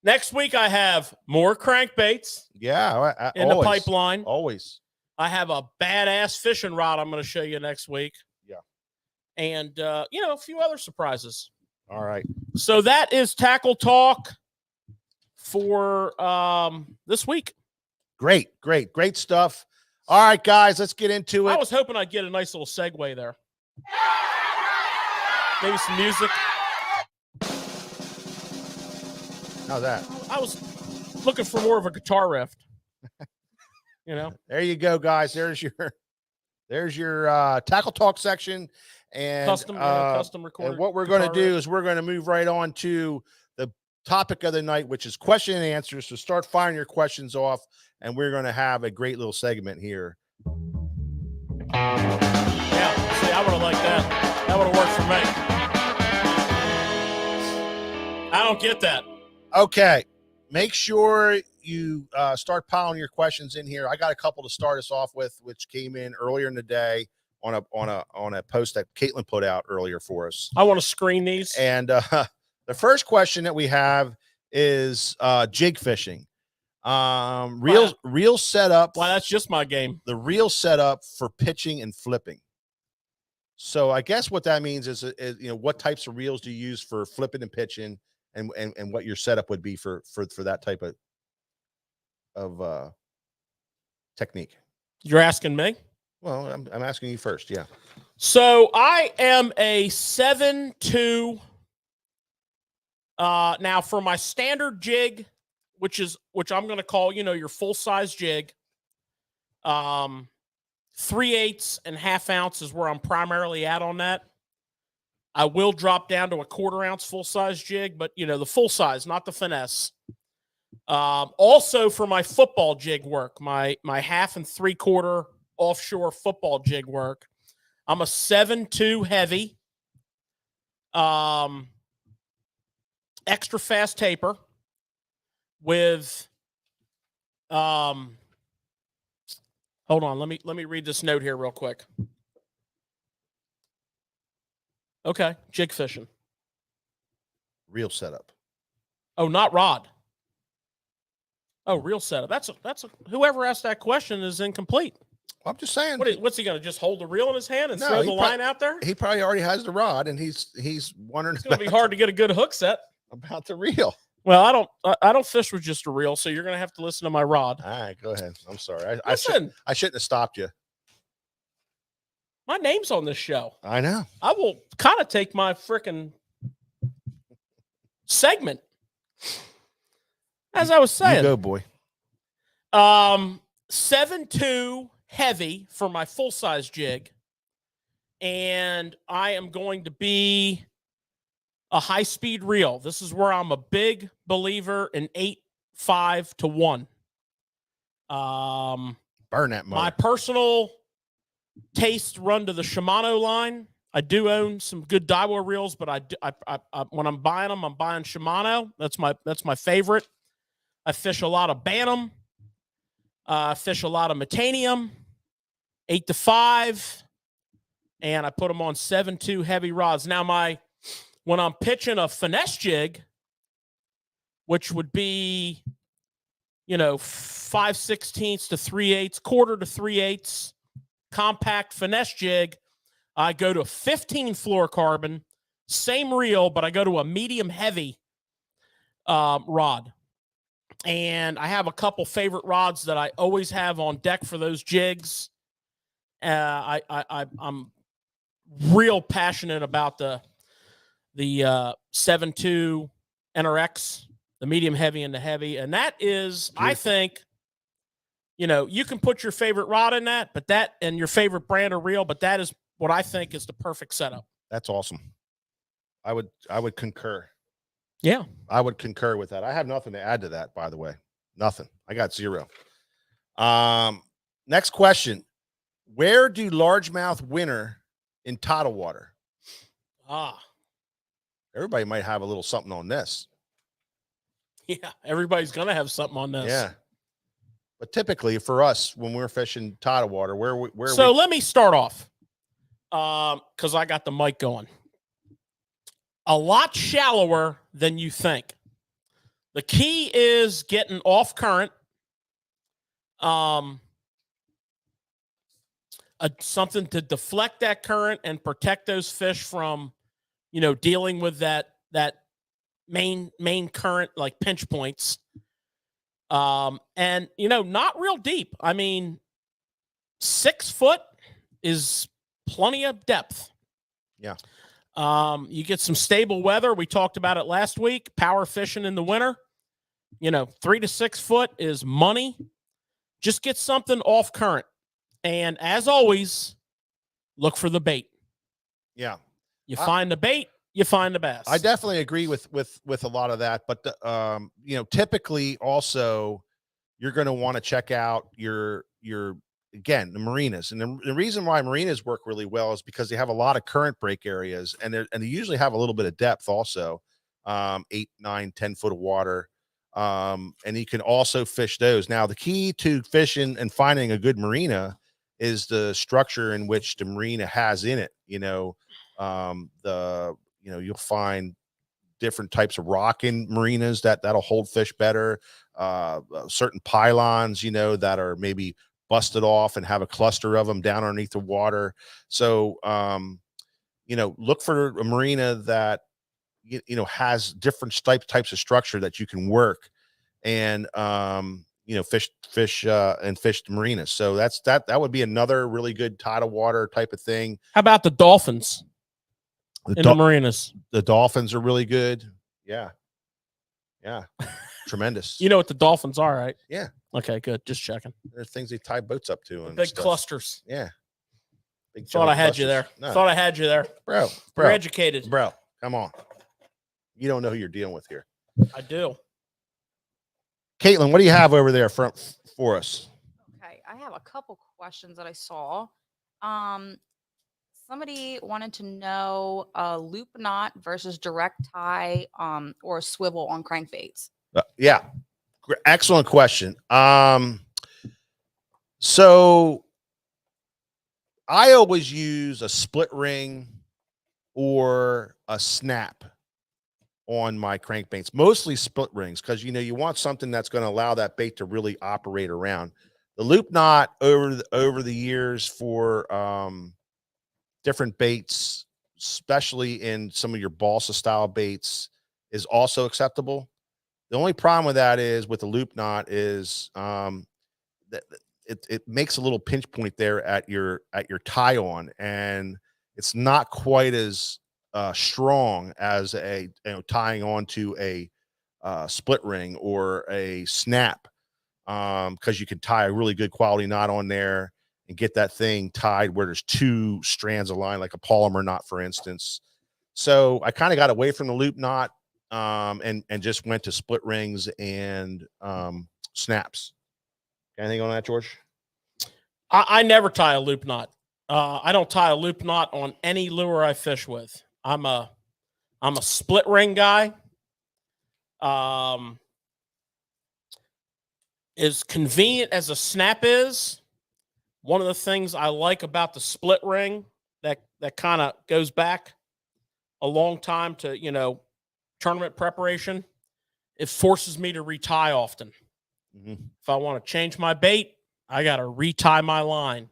next week I have more crankbaits. Yeah, in always, the pipeline. Always. I have a badass fishing rod I'm going to show you next week. Yeah. And a few other surprises. All right. So that is Tackle Talk for this week. Great stuff. All right, guys, let's get into it. I was hoping I'd get a nice little segue there. Maybe some music. How's that? I was looking for more of a guitar riff. There you go, guys. There's your Tackle Talk section, and custom recorded. And what we're going to do is we're going to move right on to the topic of the night, which is question and answers. So start firing your questions off, and we're going to have a great little segment here. Yeah, see, I would have liked that. That would have worked for me. I don't get that. Okay, make sure you start piling your questions in here. I got a couple to start us off with, which came in earlier in the day on a post that Caitlin put out earlier for us. I want to screen these. And the first question that we have is jig fishing. Reel setup. Why, that's just my game. The reel setup for pitching and flipping. So I guess what that means is what types of reels do you use for flipping and pitching, and what your setup would be for that type of technique. You're asking me? Well, I'm asking you first. Yeah. So I am a 7-2. Now for my standard jig, which I'm going to call, your full size jig, 3/8 and ½ ounce is where I'm primarily at on that. I will drop down to a 1/4 ounce full size jig, but the full size, not the finesse. Also for my football jig work, my 1/2 and 3/4 offshore football jig work, I'm a 7.2 heavy, extra fast taper with, hold on, let me read this note here real quick. Okay, jig fishing. Reel setup. Oh, not rod. Oh, reel setup. That's whoever asked that question is incomplete. I'm just saying. What's he going to just hold the reel in his hand and No, throw he the line out there? He probably already has the rod, and he's wondering. It's going to be hard to get a good hook set about the reel. Well, I don't fish with just a reel, so you're going to have to listen to my rod. All right, go ahead. I'm sorry. I shouldn't have stopped you. My name's on this show. I know. I will kind of take my freaking segment. As I was saying. You go, boy. 7.2 heavy for my full size jig. And I am going to be a high speed reel. This is where I'm a big believer in 8.5 to 1. Burn that motor. My personal taste run to the Shimano line. I do own some good Daiwa reels, but I when I'm buying them, I'm buying Shimano. That's my favorite. I fish a lot of Bantam. Fish a lot of Metanium, 8 to 5, and I put them on 7.2 heavy rods. Now when I'm pitching a finesse jig, which would be 5/16 to 3/8, 1/4 to 3/8, compact finesse jig, I go to 15 fluorocarbon, same reel, but I go to a medium heavy rod. And I have a couple favorite rods that I always have on deck for those jigs. I'm real passionate about the 7.2 NRX, the medium heavy and the heavy. And that is, I Beautiful. think, you can put your favorite rod in that, and your favorite brand or reel, but that is what I think is the perfect setup. That's awesome. I would concur. Yeah. I would concur with that. I have nothing to add to that, by the way. Nothing. I got 0. Next question. Where do largemouth winter in tidal water? Everybody might have a little something on this. Yeah. Everybody's going to have something on this. Yeah. But typically for us, when we're fishing tidal water, let me start off. Because I got the mic going. A lot shallower than you think. The key is getting off current. Something to deflect that current and protect those fish from, dealing with that main current, like pinch points. And not real deep. I mean, 6 foot is plenty of depth. Yeah. You get some stable weather. We talked about it last week. Power fishing in the winter. 3 to 6 foot is money. Just get something off current. And as always, look for the bait. Yeah. You find the bait, you find the bass. I definitely agree with a lot of that. But, typically also you're going to want to check out your again, the marinas. And the reason why marinas work really well is because they have a lot of current break areas, and they usually have a little bit of depth also, 8, 9, 10 foot of water. And you can also fish those. Now, the key to fishing and finding a good marina is the structure in which the marina has in it. You'll find different types of rock in marinas that'll hold fish better. Certain pylons, that are maybe busted off and have a cluster of them down underneath the water. So, look for a marina that, has different types of structure that you can work and, fish the marina. So that would be another really good tidal water type of thing. How about the dolphins in the marinas? The dolphins are really good. Yeah. Yeah. Tremendous. You know what the dolphins are, right? Yeah. Okay, good. Just checking. There's things they tie boats up to. And big stuff. Clusters. Yeah. Big Thought I had clusters. you there. No. Thought I had you there. Bro. You're educated. Bro, come on. You don't know who you're dealing with here. I do. Caitlin, what do you have over there for us? Okay, I have a couple questions that I saw. Somebody wanted to know loop knot versus direct tie or swivel on crankbaits. Yeah. Excellent question. So I always use a split ring or a snap on my crankbaits, mostly split rings, because you want something that's going to allow that bait to really operate around. The loop knot over the years for different baits, especially in some of your balsa style baits, is also acceptable. The only problem with that is with the loop knot is that it makes a little pinch point there at your tie on, and it's not quite as strong as tying onto a split ring or a snap, because you can tie a really good quality knot on there and get that thing tied where there's 2 strands of line, like a polymer knot, for instance. So I kind of got away from the loop knot and just went to split rings and snaps. Anything on that, George? I never tie a loop knot. I don't tie a loop knot on any lure I fish with. I'm a split ring guy. As convenient as a snap is, one of the things I like about the split ring that kind of goes back a long time to, tournament preparation, it forces me to retie often. Mm-hmm. If I want to change my bait, I got to retie my line,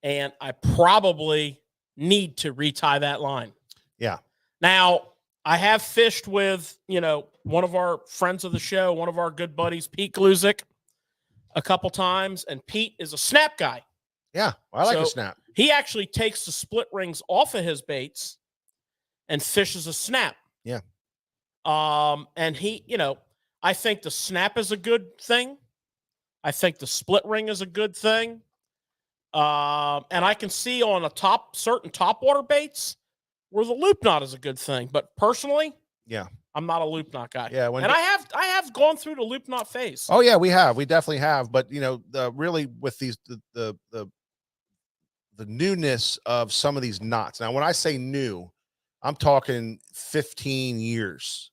and I probably need to retie that line. Yeah. Now, I have fished with, one of our friends of the show, one of our good buddies, Pete Gluzik, a couple times, and Pete is a snap guy. Yeah, I like a So, snap. He actually takes the split rings off of his baits and fishes a snap. Yeah. And he, I think the snap is a good thing. I think the split ring is a good thing. And I can see on certain top water baits where the loop knot is a good thing. But personally, Yeah. I'm not a loop knot guy. Yeah. And I have gone through the loop knot phase. Oh yeah, we definitely have. But really with these the newness of some of these knots. Now, when I say new, I'm talking 15 years.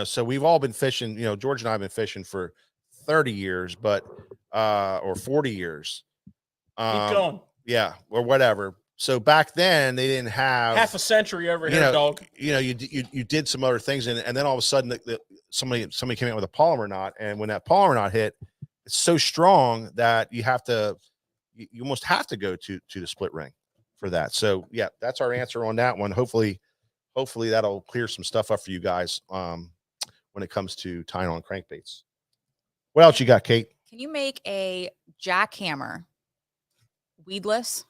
So we've all been fishing. George and I have been fishing for 30 years, but or 40 years. Keep going. Yeah, or whatever. So back then they didn't have Half a century over here, dog. You did some other things, and then all of a sudden somebody came out with a polymer knot, and when that polymer knot hit, it's so strong that you almost have to go to the split ring for that. So yeah, that's our answer on that one. Hopefully that'll clear some stuff up for you guys when it comes to tying on crankbaits. What else you got, Kate? Can you make a jackhammer weedless?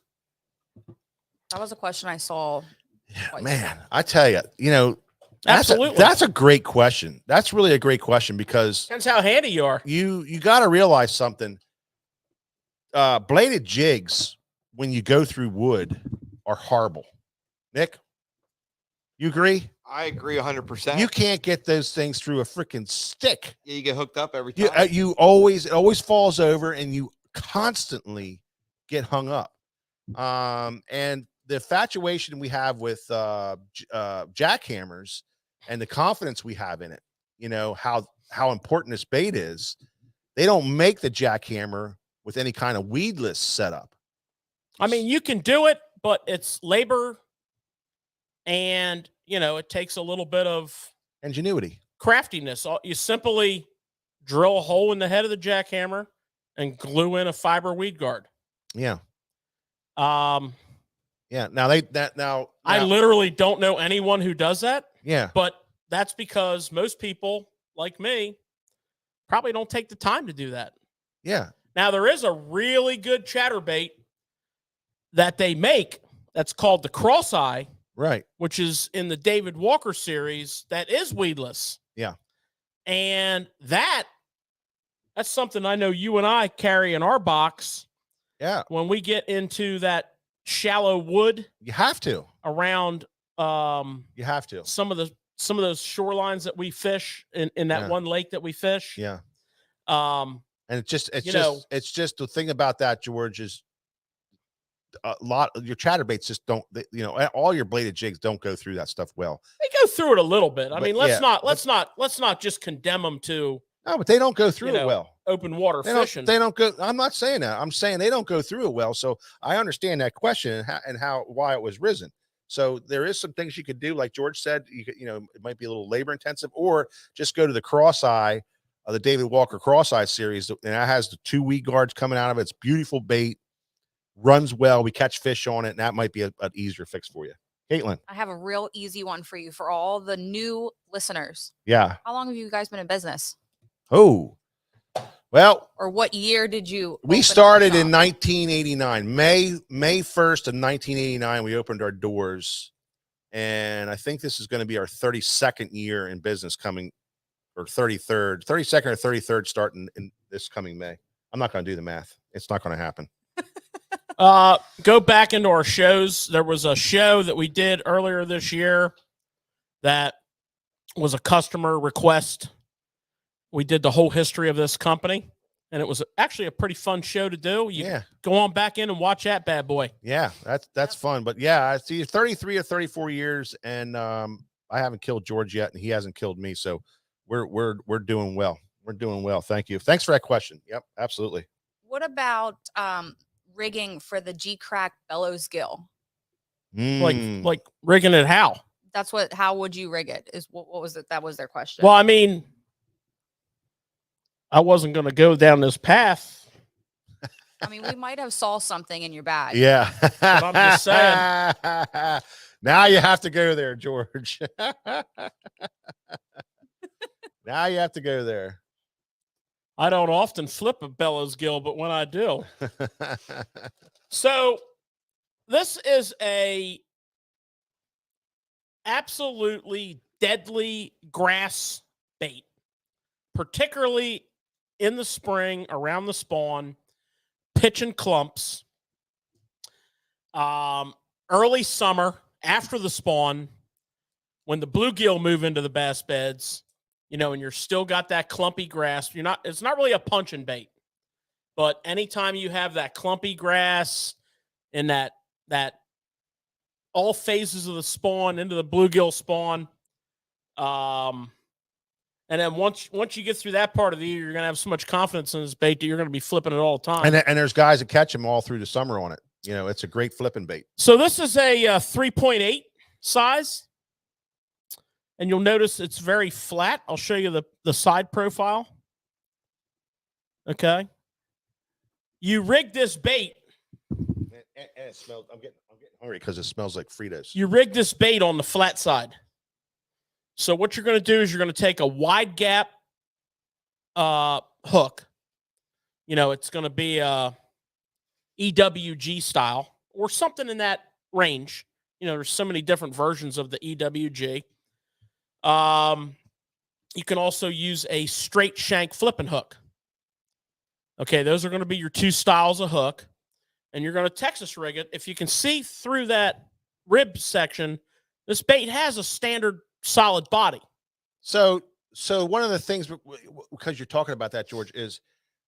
That was a question I saw. Yeah, man, I tell you, Absolutely. That's a great question. That's really a great question because Depends how handy you are. you got to realize something. Bladed jigs, when you go through wood, are horrible. Nick, you agree? I agree 100%. You can't get those things through a freaking stick. Yeah, you get hooked up every time. It always falls over, and you constantly get hung up. And the infatuation we have with jackhammers and the confidence we have in it, how important this bait is. They don't make the jackhammer with any kind of weedless setup. I mean, you can do it, but it's labor, and it takes a little bit of Ingenuity. craftiness. You simply drill a hole in the head of the jackhammer and glue in a fiber weed guard. Yeah. Um, Yeah. Now I literally don't know anyone who does that, yeah. but that's because most people like me probably don't take the time to do that. Yeah. Now, there is a really good chatterbait that they make that's called the Cross Eye, Right. which is in the David Walker series that is weedless. Yeah. And that's something I know you and I carry in our box Yeah. when we get into that shallow wood You have to. around You have to. some of those shorelines that we fish in that Yeah. one lake that we fish. Yeah. And it's just the thing about that, George, is a lot of your chatterbaits just don't, all your bladed jigs don't go through that stuff well. they go through it a little bit. I But mean, let's not just condemn them to No, but they don't go through it well. open water fishing. They don't go. I'm not saying that. I'm saying they don't go through it well. So I understand that question and why it was risen. So there is some things you could do, like George said. It might be a little labor intensive, or just go to the Cross Eye, the David Walker Cross Eye series, and that has the 2 weed guards coming out of it. It's beautiful bait, runs well. We catch fish on it, and that might be an easier fix for you. Caitlin. I have a real easy one for you for all the new listeners. Yeah. How long have you guys been in business? Oh, well, Or what year did you? we open up started in shop? 1989, May 1st of 1989. We opened our doors, and I think this is going to be our 32nd year in business coming, or 32nd or 33rd starting in this coming May. I'm not going to do the math. It's not going to happen. Go back into our shows. There was a show that we did earlier this year that was a customer request. We did the whole history of this company, and it was actually a pretty fun show to do. You go on back in and watch that bad boy. Yeah, that's fun. But yeah, I see 33 or 34 years, and I haven't killed George yet, and he hasn't killed me. So we're doing well. We're doing well. Thank you. Thanks for that question. Yep, absolutely. What about rigging for the G-Crack bellows gill? Like rigging it how? How would you rig it? What was it? That was their question. Well, I mean, I wasn't going to go down this path. I mean, we might have saw something in your bag. Yeah. But I'm just saying. Now you have to go there, George. Now you have to go there. I don't often flip a bellows gill, but when I do. So this is a absolutely deadly grass bait, particularly in the spring around the spawn, pitching clumps. Early summer after the spawn, when the bluegill move into the bass beds, you know, and you're still got that clumpy grass, it's not really a punching bait, but anytime you have that clumpy grass in that all phases of the spawn into the bluegill spawn, and then once you get through that part of the year, you're going to have so much confidence in this bait that you're going to be flipping it all the time. And there's guys that catch them all through the summer on it. You know, it's a great flipping bait. So this is a 3.8 size. And you'll notice it's very flat. I'll show you the side profile. Okay. You rig this bait. And it smells. I'm getting hungry because it smells like Fritos. You rig this bait on the flat side. So what you're going to do is you're going to take a wide gap hook. You know, it's going to be a EWG style or something in that range. You know, there's so many different versions of the EWG. You can also use a straight shank flipping hook. Okay, those are going to be your two styles of hook. And you're going to Texas rig it. If you can see through that rib section, this bait has a standard solid body. So one of the things, because you're talking about that, George, is,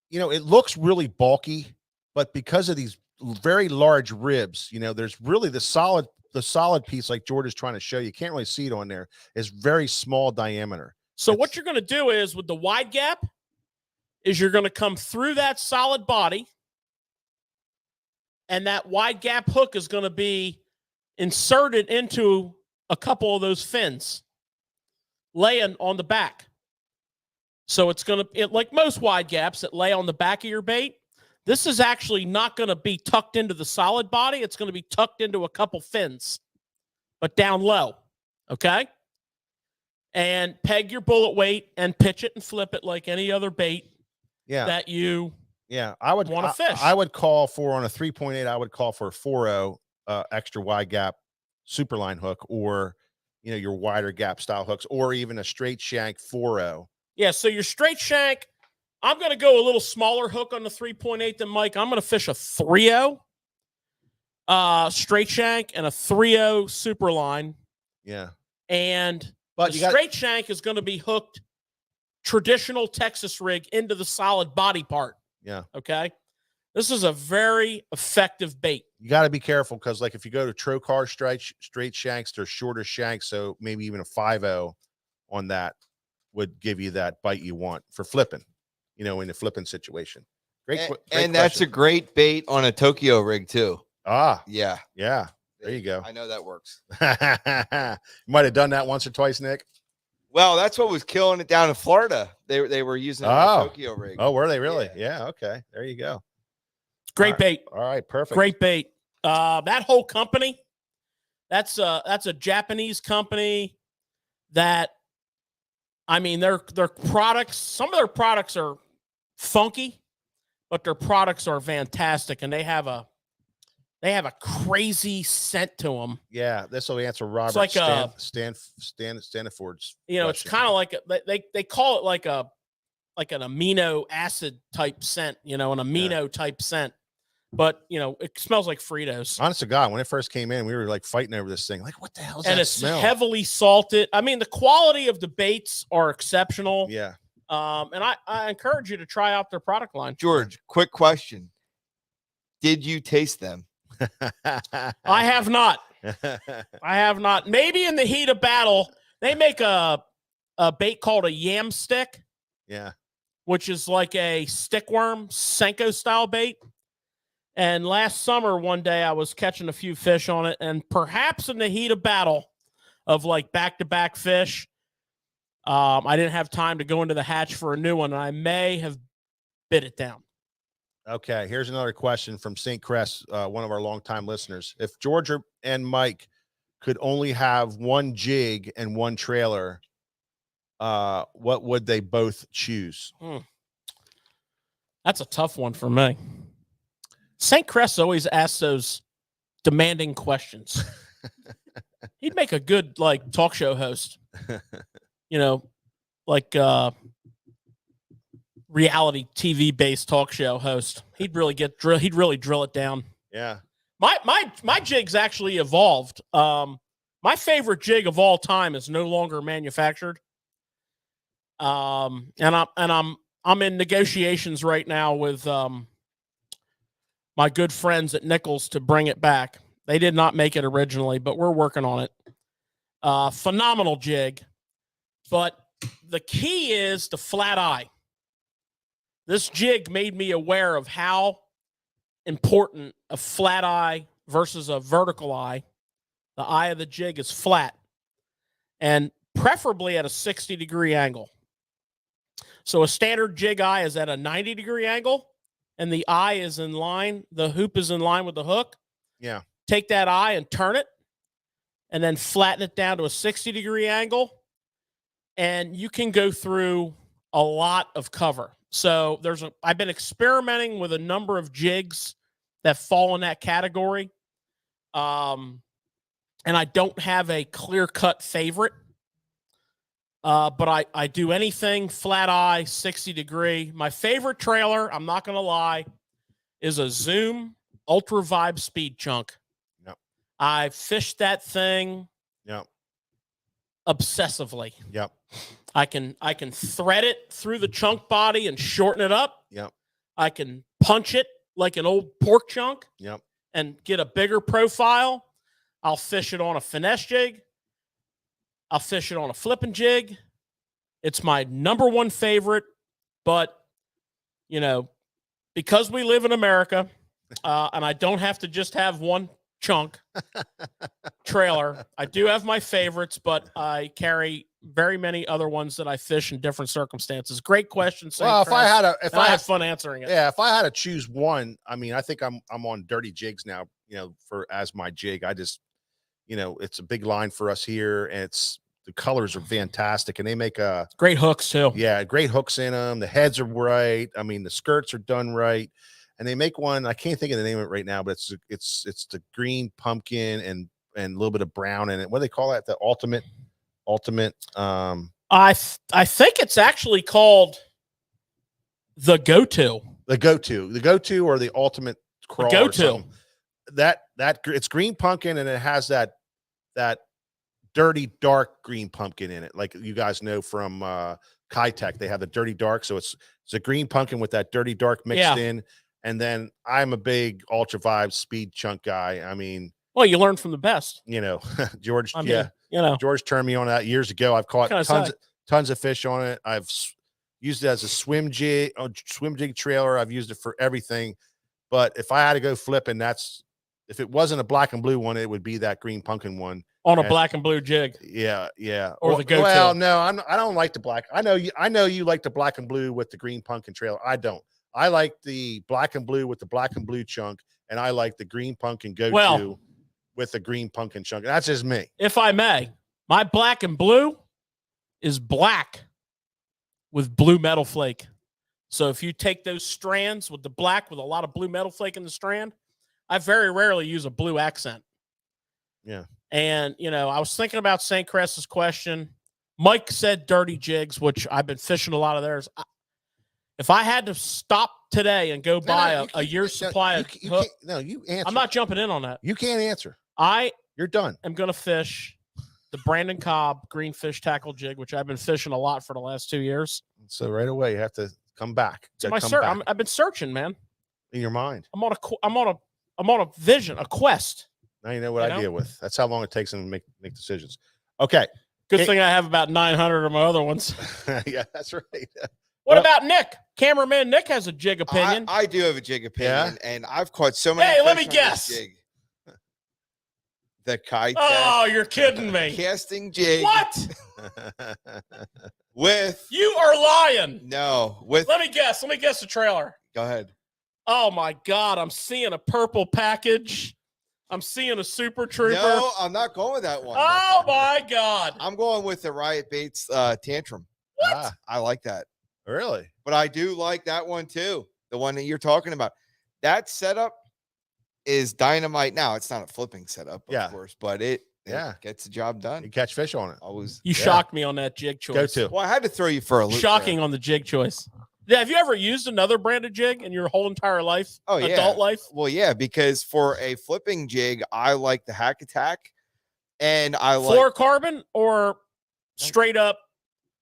you know, it looks really bulky, but because of these very large ribs, you know, there's really the solid piece, like George is trying to show you, can't really see it on there, is very small diameter. So what you're going to do is with the wide gap is you're going to come through that solid body, and that wide gap hook is going to be inserted into a couple of those fins laying on the back. So it's going to, like most wide gaps that lay on the back of your bait, this is actually not going to be tucked into the solid body. It's going to be tucked into a couple fins, but down low. Okay. And peg your bullet weight and pitch it and flip it like any other bait that you I would want to fish. I would call for, on a 3.8, I would call for a 4.0 extra wide gap superline hook, or, you know, your wider gap style hooks, or even a straight shank 4.0. Yeah, so your straight shank, I'm going to go a little smaller hook on the 3.8 than Mike. I'm going to fish a 3.0 straight shank and a 3.0 superline. Yeah. But the straight shank is going to be hooked traditional Texas rig into the solid body part. Yeah. Okay. This is a very effective bait. You got to be careful, because, like, if you go to Trocar straight shanks, they're shorter shanks, so maybe even a 5.0 on that would give you that bite you want for flipping, you know, in the flipping situation. Great and that's a great bait on a Tokyo rig too. Yeah. There you go. I know that works. You might have done that once or twice, Nick. Well, that's what was killing it down in Florida. They were using a Tokyo rig. Oh, were they really? Yeah. Okay. There you go. Great bait. All right. Perfect. Great bait. That whole company, that's a Japanese company that, I mean, their products, some of their products are funky, but their products are fantastic, and they have a crazy scent to them. Yeah, this will answer Robert like Stanford's. You know, it's kind of like they call it like an amino acid type scent. You know, an amino type scent. But, you know, it smells like Fritos. Honest to God, when it first came in, we were like fighting over this thing. Like, what the hell is that smell? And it's heavily salted. I mean, the quality of the baits are exceptional. Yeah. And I encourage you to try out their product line. George, quick question. Did you taste them? I have not. I have not. Maybe in the heat of battle, they make a bait called a yam stick. Yeah. Which is like a stickworm, Senko style bait. And last summer, one day, I was catching a few fish on it, and perhaps in the heat of battle of like back-to-back fish, I didn't have time to go into the hatch for a new one, and I may have bit it down. Okay, here's another question from St. Crest, one of our longtime listeners. If George and Mike could only have one jig and one trailer, what would they both choose? That's a tough one for me. St. Crest always asks those demanding questions. He'd make a good like talk show host. You know, like reality TV based talk show host. He'd really drill it down. Yeah. My jig's actually evolved. My favorite jig of all time is no longer manufactured. And I'm in negotiations right now with my good friends at Nichols to bring it back. They did not make it originally, but we're working on it. Phenomenal jig. But the key is the flat eye. This jig made me aware of how important a flat eye versus a vertical eye. The eye of the jig is flat and preferably at a 60-degree angle. So a standard jig eye is at a 90-degree angle and the eye is in line. The hoop is in line with the hook. Yeah. Take that eye and turn it and then flatten it down to a 60-degree angle. And you can go through a lot of cover. So I've been experimenting with a number of jigs that fall in that category. And I don't have a clear-cut favorite. But I do anything flat eye, 60-degree. My favorite trailer, I'm not going to lie, is a Zoom Ultra Vibe Speed Chunk. Yep. I fished that thing obsessively. Yep. I can thread it through the chunk body and shorten it up. Yep. I can punch it like an old pork chunk. Yep. And get a bigger profile. I'll fish it on a finesse jig. I'll fish it on a flipping jig. It's my number one favorite, but you know, because we live in America, and I don't have to just have one chunk trailer. I do have my favorites, but I carry very many other ones that I fish in different circumstances. Great question. Well, if I had fun answering it. Yeah, if I had to choose one, I mean, I think I'm on dirty jigs now, you know, as my jig. I just, you know, it's a big line for us here and the colors are fantastic and they make great hooks too. Yeah, great hooks in them. The heads are right. I mean, the skirts are done right. And they make one, I can't think of the name of it right now, but it's the green pumpkin and a little bit of brown in it. What do they call that? The ultimate. I think it's actually called the go-to. The go-to or the ultimate crawl. Go-to. That it's green pumpkin and it has that dirty dark green pumpkin in it. Like you guys know from Kitech, they have the dirty dark. So it's a green pumpkin with that dirty dark mixed in. And then I'm a big Ultra Vibe Speed Chunk guy. I mean, well, you learn from the best. You know, George. You know, George turned me on that years ago. I've caught tons of fish on it. I've used it as a swim jig trailer. I've used it for everything. But if I had to go flipping, if it wasn't a black and blue one, it would be that green pumpkin one on a black and blue jig. Yeah. Or the go-to. Well, no, I don't like the black. I know you like the black and blue with the green pumpkin trailer. I don't. I like the black and blue with the black and blue chunk, and I like the green pumpkin go-to with the green pumpkin chunk. That's just me. If I may, my black and blue is black with blue metal flake. So if you take those strands with the black with a lot of blue metal flake in the strand, I very rarely use a blue accent. Yeah. And, you know, I was thinking about St. Cress's question. Mike said dirty jigs, which I've been fishing a lot of theirs. If I had to stop today and go buy a year's supply of hook, you answer. I'm not jumping in on that. You can't answer. You're done. I'm going to fish the Brandon Cobb green fish tackle jig, which I've been fishing a lot for the last 2 years. So right away you have to come back. I've been searching, man. In your mind. I'm on a vision, a quest. Now you know what I deal with. That's how long it takes them to make decisions. Okay. Good thing I have about 900 of my other ones. Yeah, that's right. What about Nick? Cameraman Nick has a jig opinion. I do have a jig opinion, and I've caught so many. Hey, let me guess. Jig. The Kitech. Oh, you're kidding me. Casting jig. What? With you are lying. No. With let me guess the trailer. Go ahead. Oh my God, I'm seeing a purple package. I'm seeing a Super Trooper. No, I'm not going with that one. Oh my God. I'm going with the Riot Baits Tantrum. What? I like that. Really? But I do like that one too. The one that you're talking about. That setup is dynamite. Now it's not a flipping setup, Yeah. of course, but it Yeah. gets the job You done. catch fish on it. Always. You Yeah. shocked me on that jig choice. Go to. Well, I had to throw you for a loop. Shocking there. on the jig choice. Yeah, have you ever used another branded jig in your whole entire life? Oh, yeah. Adult life? Well, yeah, because for a flipping jig, I like the Hack Attack, and I like Fluorocarbon or straight up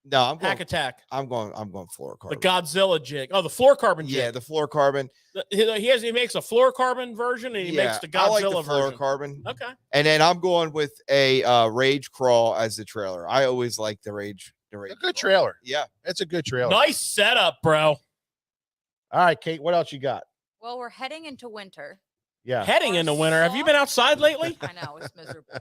no. I'm Hack going. Attack? I'm going The fluorocarbon. Godzilla jig. Oh, the fluorocarbon jig. Yeah, the fluorocarbon. He makes a fluorocarbon version and he makes the I like Godzilla the version. fluorocarbon. Okay. And then I'm going with a Rage Crawl as the trailer. I always like the Rage. The Rage. A good Crawl. trailer. Yeah. It's a good trailer. Nice setup, bro. All right, Kate, what else you got? Well, we're heading into winter. Yeah. Heading Our into winter. Have you been soft- outside lately? I know it's miserable.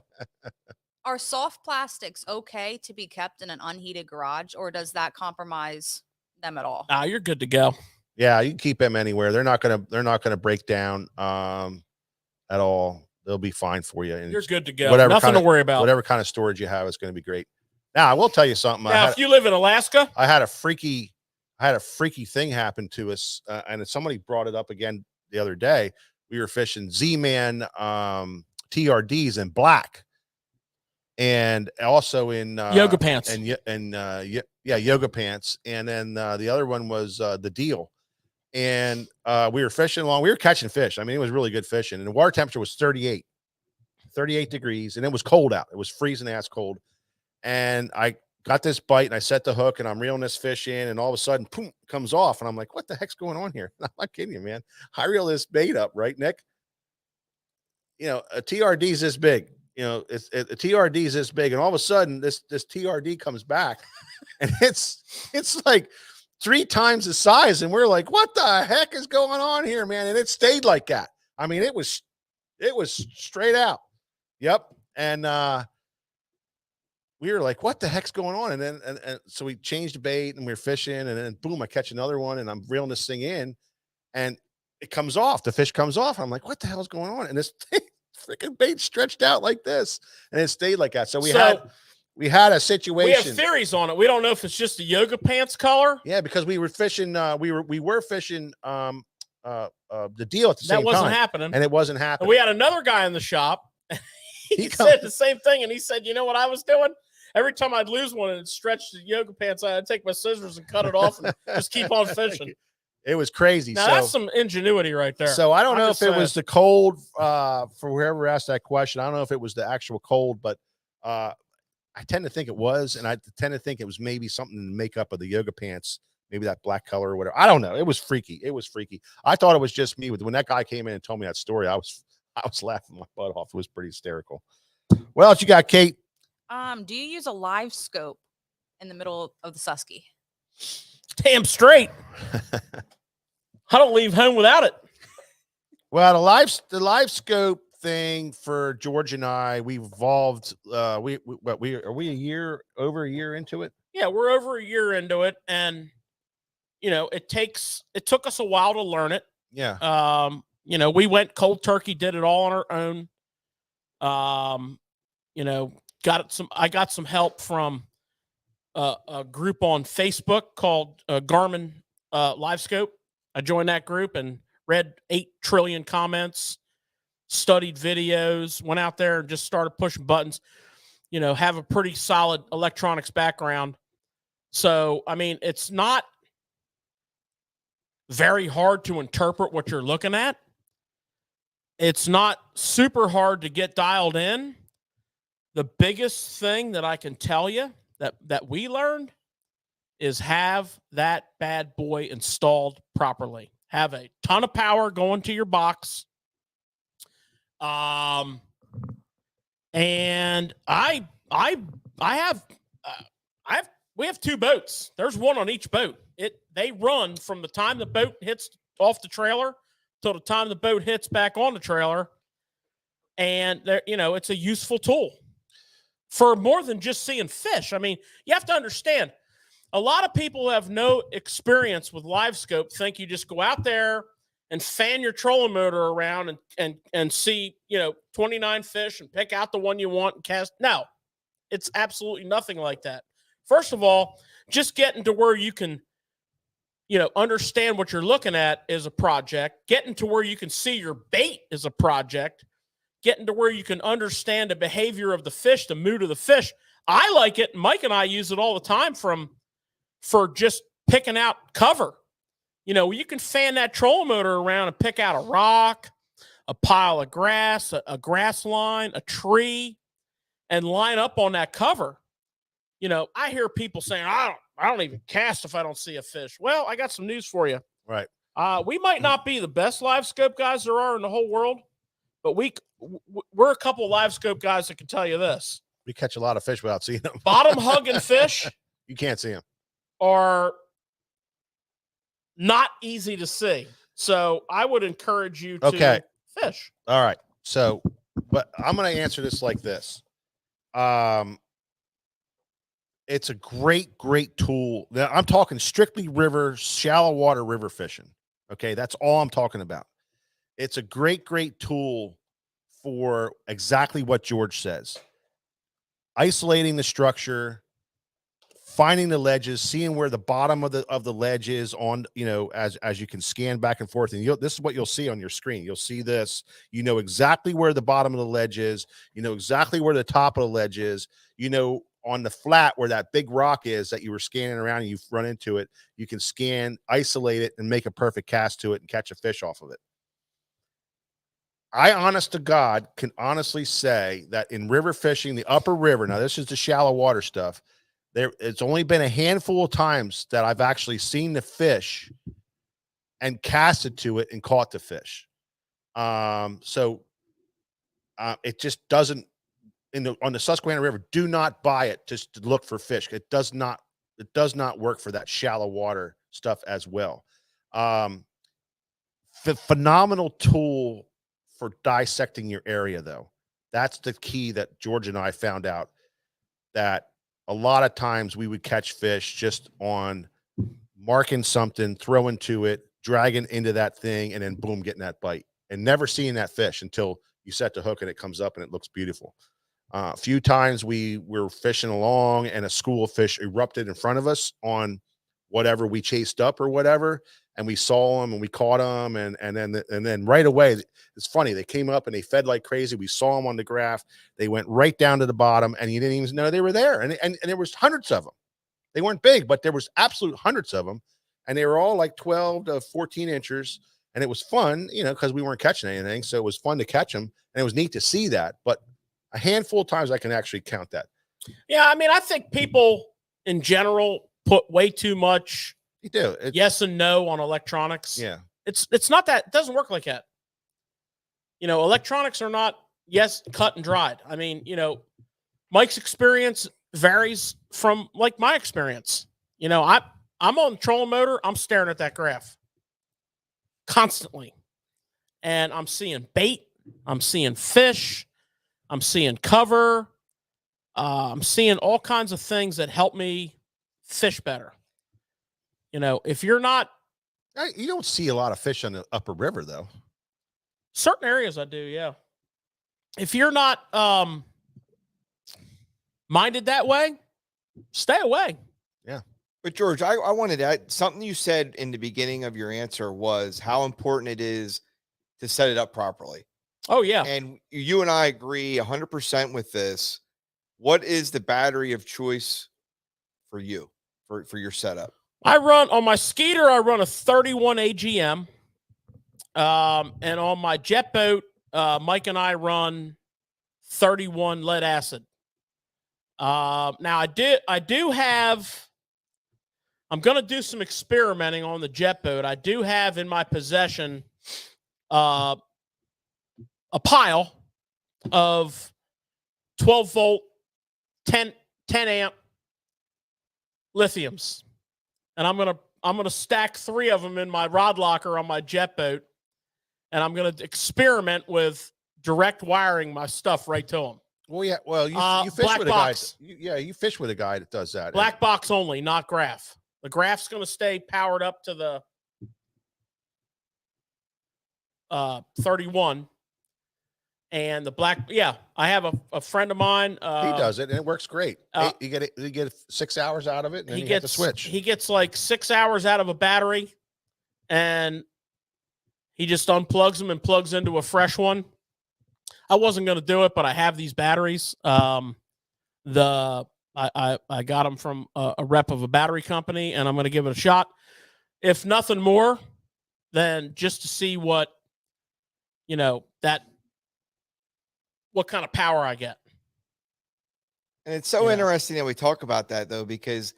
Are soft plastics okay to be kept in an unheated garage, or does that compromise them at all? Ah, you're good to go. Yeah, you can keep them anywhere. They're not gonna break down at all. They'll be fine for you. And You're good to go. whatever Nothing kinda- to worry about. whatever kind of storage you have is going to be great. Now, I will tell you something. Now, if you live in Alaska, I had a freaky thing happen to us, and somebody brought it up again the other day. We were fishing Z-Man TRDs in black, and also in yoga pants. and yoga pants, and then the other one was the Deal, and we were fishing along. We were catching fish. I mean, it was really good fishing, and the water temperature was 38 degrees, and it was cold out. It was freezing ass cold, and I got this bite, and I set the hook, and I'm reeling this fish in, and all of a sudden, boom, it comes off, and I'm like, what the heck's going on here? I'm not kidding you, man. I reel this bait up, right, Nick? You know, a TRD is this big. You know, a TRD is this big, and all of a sudden, this TRD comes back, and it's like 3 times the size, and we're like, what the heck is going on here, man? And it stayed like that. I mean, it was straight out. Yep. And we were like, what the heck's going on? And then and so we changed the bait, and we were fishing, and then boom, I catch another one, and I'm reeling this thing in, and it comes off. The fish comes off. I'm like, what the hell's going on? And this thing, freaking bait stretched out like this, and it stayed like that. So we had a we have situation. theories on it. We don't know if it's just the yoga pants color. Yeah, because we were fishing. We were fishing the Deal at the same That wasn't time, happening. and it wasn't And happening. we had another guy in the shop. He He said come- the same thing, and he said, "You know what I was doing? Every time I'd lose one and it stretched the yoga pants, I'd take my scissors and cut it off and just keep on fishing." It was crazy. Now so, that's some ingenuity right there. so I don't I'm know if just it saying. was the cold for whoever asked that question. I don't know if it was the actual cold, but I tend to think it was, and I tend to think it was maybe something in the makeup of the yoga pants, maybe that black color or whatever. I don't know. It was freaky. It was freaky. I thought it was just me. When that guy came in and told me that story, I was laughing my butt off. It was pretty hysterical. What else you got, Kate? Do you use a live scope in the middle of the Susky? damn straight. I don't leave home without it. Well, the live scope thing for George and I, we evolved. Are we over a year into it? Yeah, we're over a year into it, and it took us a while to learn it. Yeah. We went cold turkey, did it all on our own. I got some help from a group on Facebook called Garmin Live Scope. I joined that group and read 8 trillion comments, studied videos, went out there and just started pushing buttons. Have a pretty solid electronics background. So, I mean, it's not very hard to interpret what you're looking at. It's not super hard to get dialed in. The biggest thing that I can tell you that we learned is have that bad boy installed properly. Have a ton of power going to your box. And we have 2 boats. There's one on each boat. They run from the time the boat hits off the trailer till the time the boat hits back on the trailer. And it's a useful tool for more than just seeing fish. I mean, you have to understand, a lot of people who have no experience with live scope think you just go out there and fan your trolling motor around and see, 29 fish and pick out the one you want and cast. No, it's absolutely nothing like that. First of all, just getting to where you can, understand what you're looking at is a project. Getting to where you can see your bait is a project. Getting to where you can understand the behavior of the fish, the mood of the fish. I like it. Mike and I use it all the time for just picking out cover. You can fan that trolling motor around and pick out a rock, a pile of grass, a grass line, a tree, and line up on that cover. I hear people saying, I don't even cast if I don't see a fish. Well, I got some news for you. Right. We might not be the best live scope guys there are in the whole world, but we're a couple live scope guys that can tell you this. We catch a lot of fish without seeing them. Bottom hugging fish You can't see them. are not easy to see. So I would encourage you to fish. All right. So, but I'm going to answer this like this. It's a great, great tool. Now, I'm talking strictly river, shallow water river fishing. Okay. That's all I'm talking about. It's a great, great tool for exactly what George says. Isolating the structure, finding the ledges, seeing where the bottom of the ledge is on, as you can scan back and forth. And this is what you'll see on your screen. You'll see this, exactly where the bottom of the ledge is, exactly where the top of the ledge is, on the flat where that big rock is that you were scanning around and you've run into it, you can scan, isolate it, and make a perfect cast to it and catch a fish off of it. I, honest to God, can honestly say that in river fishing, the upper river, now this is the shallow water stuff, it's only been a handful of times that I've actually seen the fish and casted to it and caught the fish. It just doesn't, on the Susquehanna River, do not buy it just to look for fish. It does not work for that shallow water stuff as well. Phenomenal tool for dissecting your area, though. That's the key that George and I found out, that a lot of times we would catch fish just on marking something, throwing to it, dragging into that thing, and then boom, getting that bite, and never seeing that fish until you set the hook and it comes up and it looks beautiful. A few times we were fishing along and a school of fish erupted in front of us on whatever we chased up or whatever, and we saw them and we caught them, and then right away, it's funny, they came up and they fed like crazy. We saw them on the graph. They went right down to the bottom, and you didn't even know they were there. And there was hundreds of them. They weren't big, but there was absolute hundreds of them, and they were all like 12 to 14 inches. And it was fun, because we weren't catching anything, so it was fun to catch them, and it was neat to see that. But a handful of times I can actually count that. Yeah, I think people in general put way too much yes and no on electronics. Yeah. It's not that. It doesn't work like that. Electronics are not cut and dried. Mike's experience varies from like my experience. I'm on the trolling motor. I'm staring at that graph constantly, and I'm seeing bait. I'm seeing fish. I'm seeing cover. I'm seeing all kinds of things that help me fish better. If you're not, you don't see a lot of fish on the upper river, though. Certain areas I do, yeah. If you're not minded that way, stay away. Yeah. But George, I wanted to add something you said in the beginning of your answer was how important it is to set it up properly. Oh, yeah. And you and I agree 100% with this. What is the battery of choice for you, for your setup? I run on my Skeeter, I run a 31 AGM. And on my jet boat, Mike and I run 31 lead acid. Now I'm going to do some experimenting on the jet boat. I do have in my possession a pile of 12 volt, 10 amp lithiums. And I'm going to stack 3 of them in my rod locker on my jet boat. And I'm going to experiment with direct wiring my stuff right to them. Well, yeah. Well, you fish with a guy. You fish with a guy that does that. Black box only, not graph. The graph's going to stay powered up to the 31. And the black, yeah, I have a friend of mine. He does it, and it works great. uh, You get 6 hours out of it, and then He you have to gets switch. he gets like 6 hours out of a battery, and he just unplugs them and plugs into a fresh one. I wasn't going to do it, but I have these batteries. I got them from a rep of a battery company, and I'm going to give it a shot. If nothing more than just to see what, what kind of power I get. And it's so Yeah. interesting that we talk about that though, because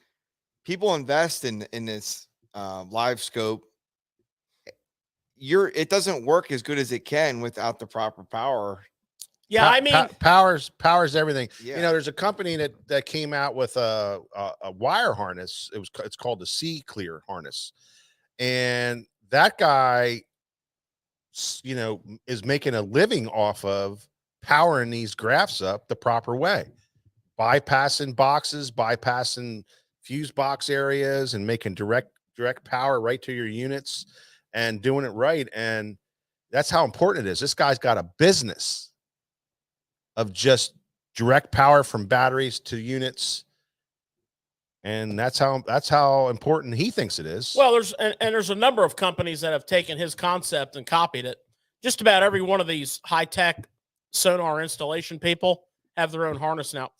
people invest in this live scope. It doesn't work as good as it can without the proper power. Yeah, I mean, powers everything. Yeah. There's a company that came out with a wire harness. It's called the C Clear harness, and that guy, is making a living off of powering these graphs up the proper way, bypassing boxes, bypassing fuse box areas, and making direct power right to your units, and doing it right. And that's how important it is. This guy's got a business of just direct power from batteries to units, and that's how important he thinks it is. well, there's a number of companies that have taken his concept and copied it. Just about every one of these high-tech sonar installation people have their own harness now.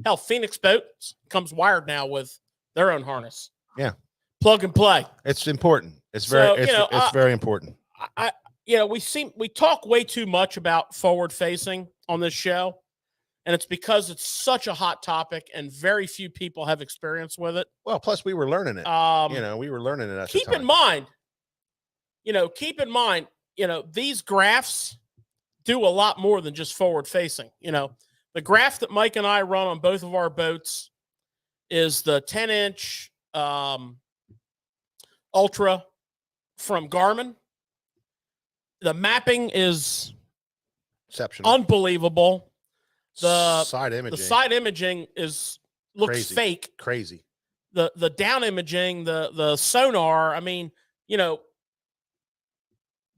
Hell, Phoenix Boats comes wired now with their own harness. Yeah. Plug and play. It's important. It's So, very it's very important. We talk way too much about forward facing on this show, and it's because it's such a hot topic and very few people have experience with it. Well, plus we were learning it. We were learning it at the Keep in time. mind, these graphs do a lot more than just forward facing. The graph that Mike and I run on both of our boats is the 10-inch Ultra from Garmin. The mapping is Exceptional. unbelievable. The side imaging. The side imaging looks Crazy. fake. Crazy. The down imaging, the sonar. I mean,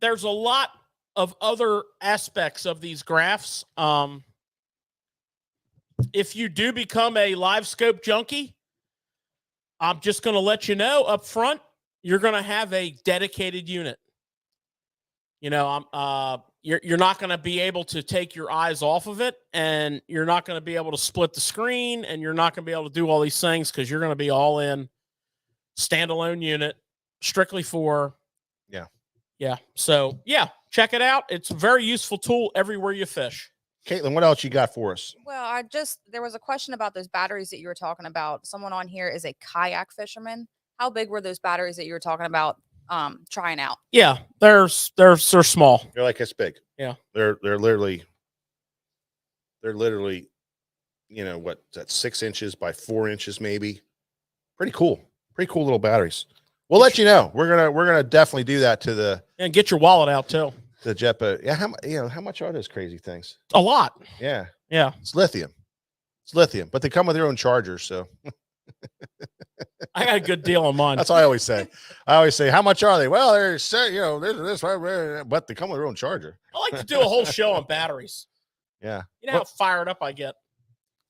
there's a lot of other aspects of these graphs. If you do become a live scope junkie, I'm just going to let you know up front, you're going to have a dedicated unit. You're not going to be able to take your eyes off of it, and you're not going to be able to split the screen, and you're not going to be able to do all these things because you're going to be all in standalone unit, strictly for. Yeah. So check it out. It's a very useful tool everywhere you fish. Caitlin, what else you got for us? Well, there was a question about those batteries that you were talking about. Someone on here is a kayak fisherman. How big were those batteries that you were talking about trying out? Yeah, they're small. They're like this big. Yeah. They're literally, what is that, 6 inches by 4 inches, maybe. Pretty cool little batteries. We'll let you know. We're gonna definitely do that to the And get your wallet out too. jet boat. Yeah, how much are those crazy things? A lot. Yeah, Yeah. it's lithium, but they come with their own chargers. So I got a good deal on mine. that's what I always say. How much are they? Well, they're this, but they come with their own charger. I like to do a whole show on batteries. Yeah. You know how fired up I get.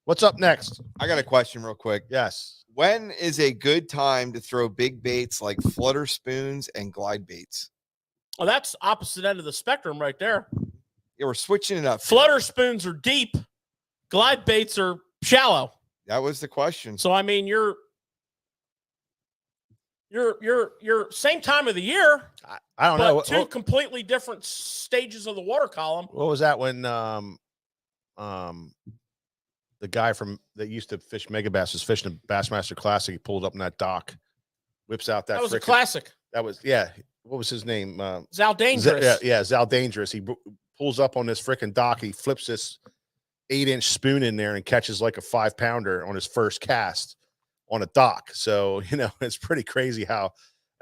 What's up next? I got a question real quick. Yes. When is a good time to throw big baits like flutter spoons and glide baits? Well, that's opposite end of the spectrum right there. Yeah, we're switching it up. Flutter spoons are deep. Glide baits are shallow. That was the question. So I mean, you're same time of the year, I don't know. but two completely different stages of the water column. What was that when the guy that used to fish megabass was fishing a Bassmaster Classic? He pulled up in that dock, whips out That was a frickin- classic. That was What was his name? Zal Dangerous. Zal Dangerous. He pulls up on this freaking dock. He flips this 8-inch spoon in there and catches like a 5-pounder on his first cast on a dock. So it's pretty crazy how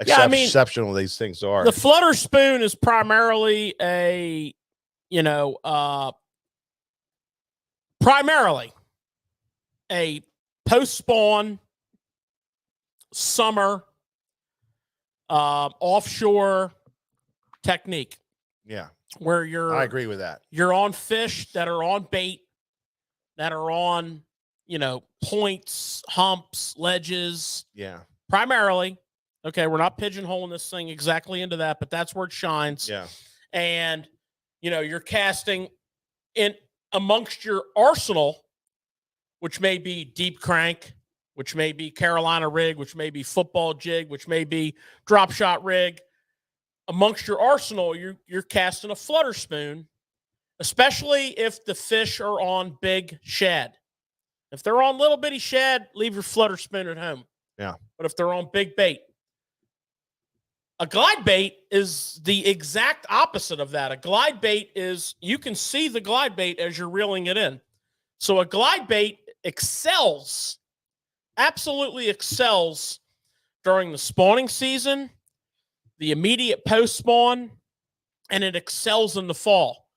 exceptional these things are. The flutter spoon is primarily a post-spawn summer offshore technique. Yeah, where I agree with that. you're on fish that are on bait, that are on, points, humps, ledges, Yeah, primarily. Okay, we're not pigeonholing this thing exactly into that, but that's where it shines. yeah, And you're casting in amongst your arsenal, which may be deep crank, which may be Carolina rig, which may be football jig, which may be drop shot rig. Amongst your arsenal, you're casting a flutter spoon, especially if the fish are on big shad. If they're on little bitty shad, leave your flutter spoon at home. Yeah. But if they're on big bait, a glide bait is the exact opposite of that. A glide bait is, you can see the glide bait as you're reeling it in. So a glide bait excels, absolutely excels during the spawning season, the immediate post spawn, and it excels in the fall.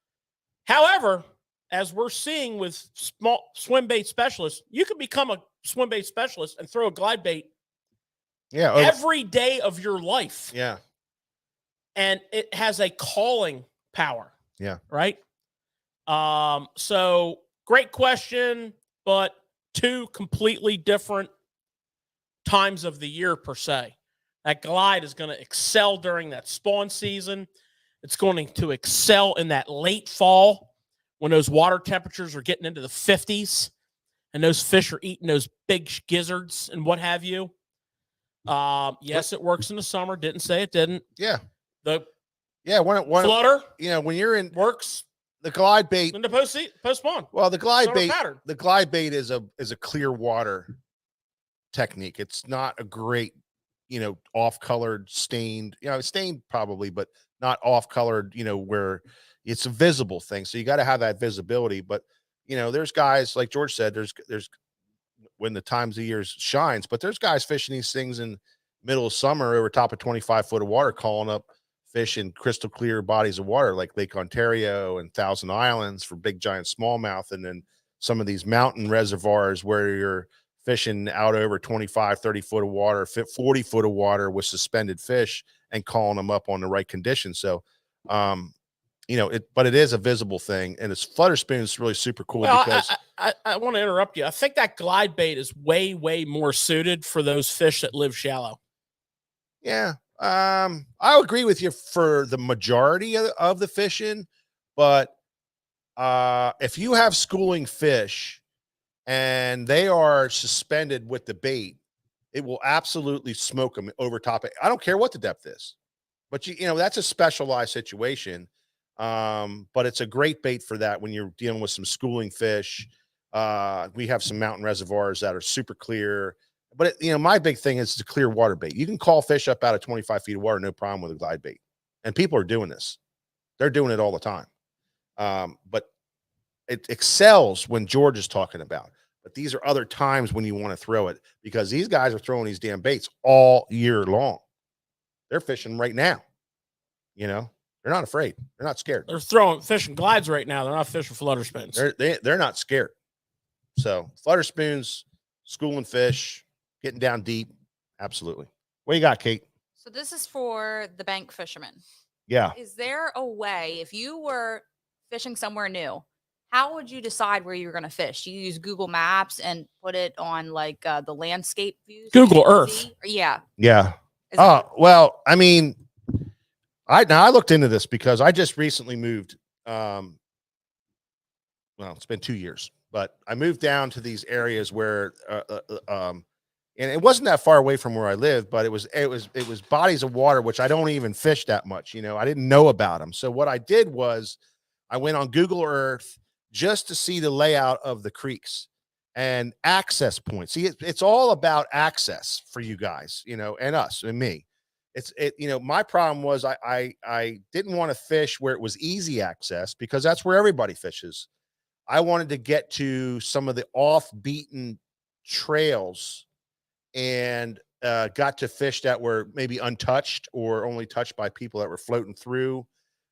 However, as we're seeing with small swim bait specialists, you can become a swim bait specialist and throw a glide bait yeah, every day of your life. yeah, And it has a calling power. Yeah. Right. So great question, but two completely different times of the year per se. That glide is going to excel during that spawn season. It's going to excel in that late fall when those water temperatures are getting into the 50s and those fish are eating those big gizzards and what have you. Yes, it works in the summer. Didn't say it didn't. yeah, The yeah. One, flutter when you're in works the glide bait, in the post spawn. well, the glide Summer bait, pattern. the glide bait is a clear water technique. It's not a great, off-colored, stained, stained probably, but not off-colored, where it's a visible thing. So you got to have that visibility. But there's guys like George said, there's when the times of years shines, but there's guys fishing these things in middle of summer over top of 25 foot of water, calling up fish in crystal clear bodies of water like Lake Ontario and Thousand Islands for big giant smallmouth. And then some of these mountain reservoirs where you're fishing out over 25, 30 foot of water, 40 foot of water with suspended fish and calling them up on the right conditions. So, but it is a visible thing, and it's flutter spoon is really super cool because I want to interrupt you. I think that glide bait is way, way more suited for those fish that live shallow. yeah, I agree with you for the majority of the fishing, but if you have schooling fish and they are suspended with the bait, it will absolutely smoke them over top of. I don't care what the depth is, but that's a specialized situation. But it's a great bait for that when you're dealing with some schooling fish. We have some mountain reservoirs that are super clear, but my big thing is the clear water bait. You can call fish up out of 25 feet of water, no problem with a glide bait. And people are doing this. They're doing it all the time. But it excels when George is talking about, but these are other times when you want to throw it because these guys are throwing these damn baits all year long. They're fishing right now, They're not afraid. They're not scared. They're throwing fishing glides right now. They're not fishing flutter spoons. They're not scared. So flutter spoons, schooling fish, getting down deep. Absolutely. What you got, Kate? So this is for the bank fishermen. Yeah. Is there a way, if you were fishing somewhere new, how would you decide where you were going to fish? Do you use Google Maps and put it on like the landscape views? Google Earth. Yeah. Yeah. Well, I mean, I looked into this because I just recently moved. Well, it's been 2 years, but I moved down to these areas where, and it wasn't that far away from where I lived, but it was bodies of water, which I don't even fish that much. I didn't know about them. So what I did was I went on Google Earth just to see the layout of the creeks and access points. See, it's all about access for you guys, and us and me. My problem was I didn't want to fish where it was easy access because that's where everybody fishes. I wanted to get to some of the off-beaten trails and got to fish that were maybe untouched or only touched by people that were floating through.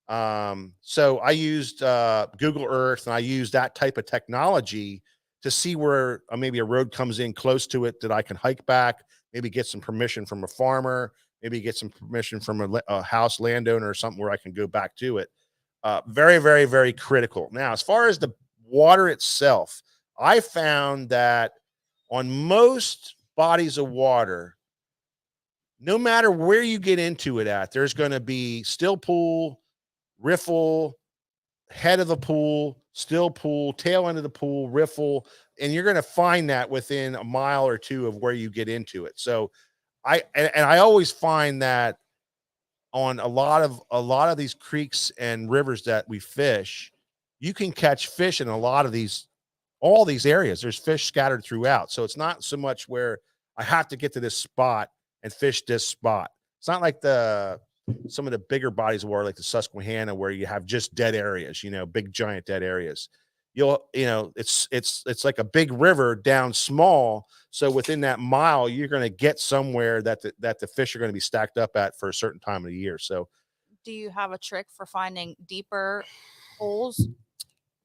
So I used Google Earth and I used that type of technology to see where maybe a road comes in close to it that I can hike back, maybe get some permission from a farmer, maybe get some permission from a house landowner or something where I can go back to it. Very, very, very critical. Now, as far as the water itself, I found that on most bodies of water, no matter where you get into it at, there's going to be still pool, riffle, head of the pool, still pool, tail end of the pool, riffle, and you're going to find that within a mile or two of where you get into it. So I always find that on a lot of these creeks and rivers that we fish, you can catch fish in all these areas. There's fish scattered throughout. So it's not so much where I have to get to this spot and fish this spot. It's not like some of the bigger bodies of water, like the Susquehanna, where you have just dead areas, big giant dead areas. It's like a big river down small. So within that mile, you're going to get somewhere that the fish are going to be stacked up at for a certain time of the year. So Do you have a trick for finding deeper holes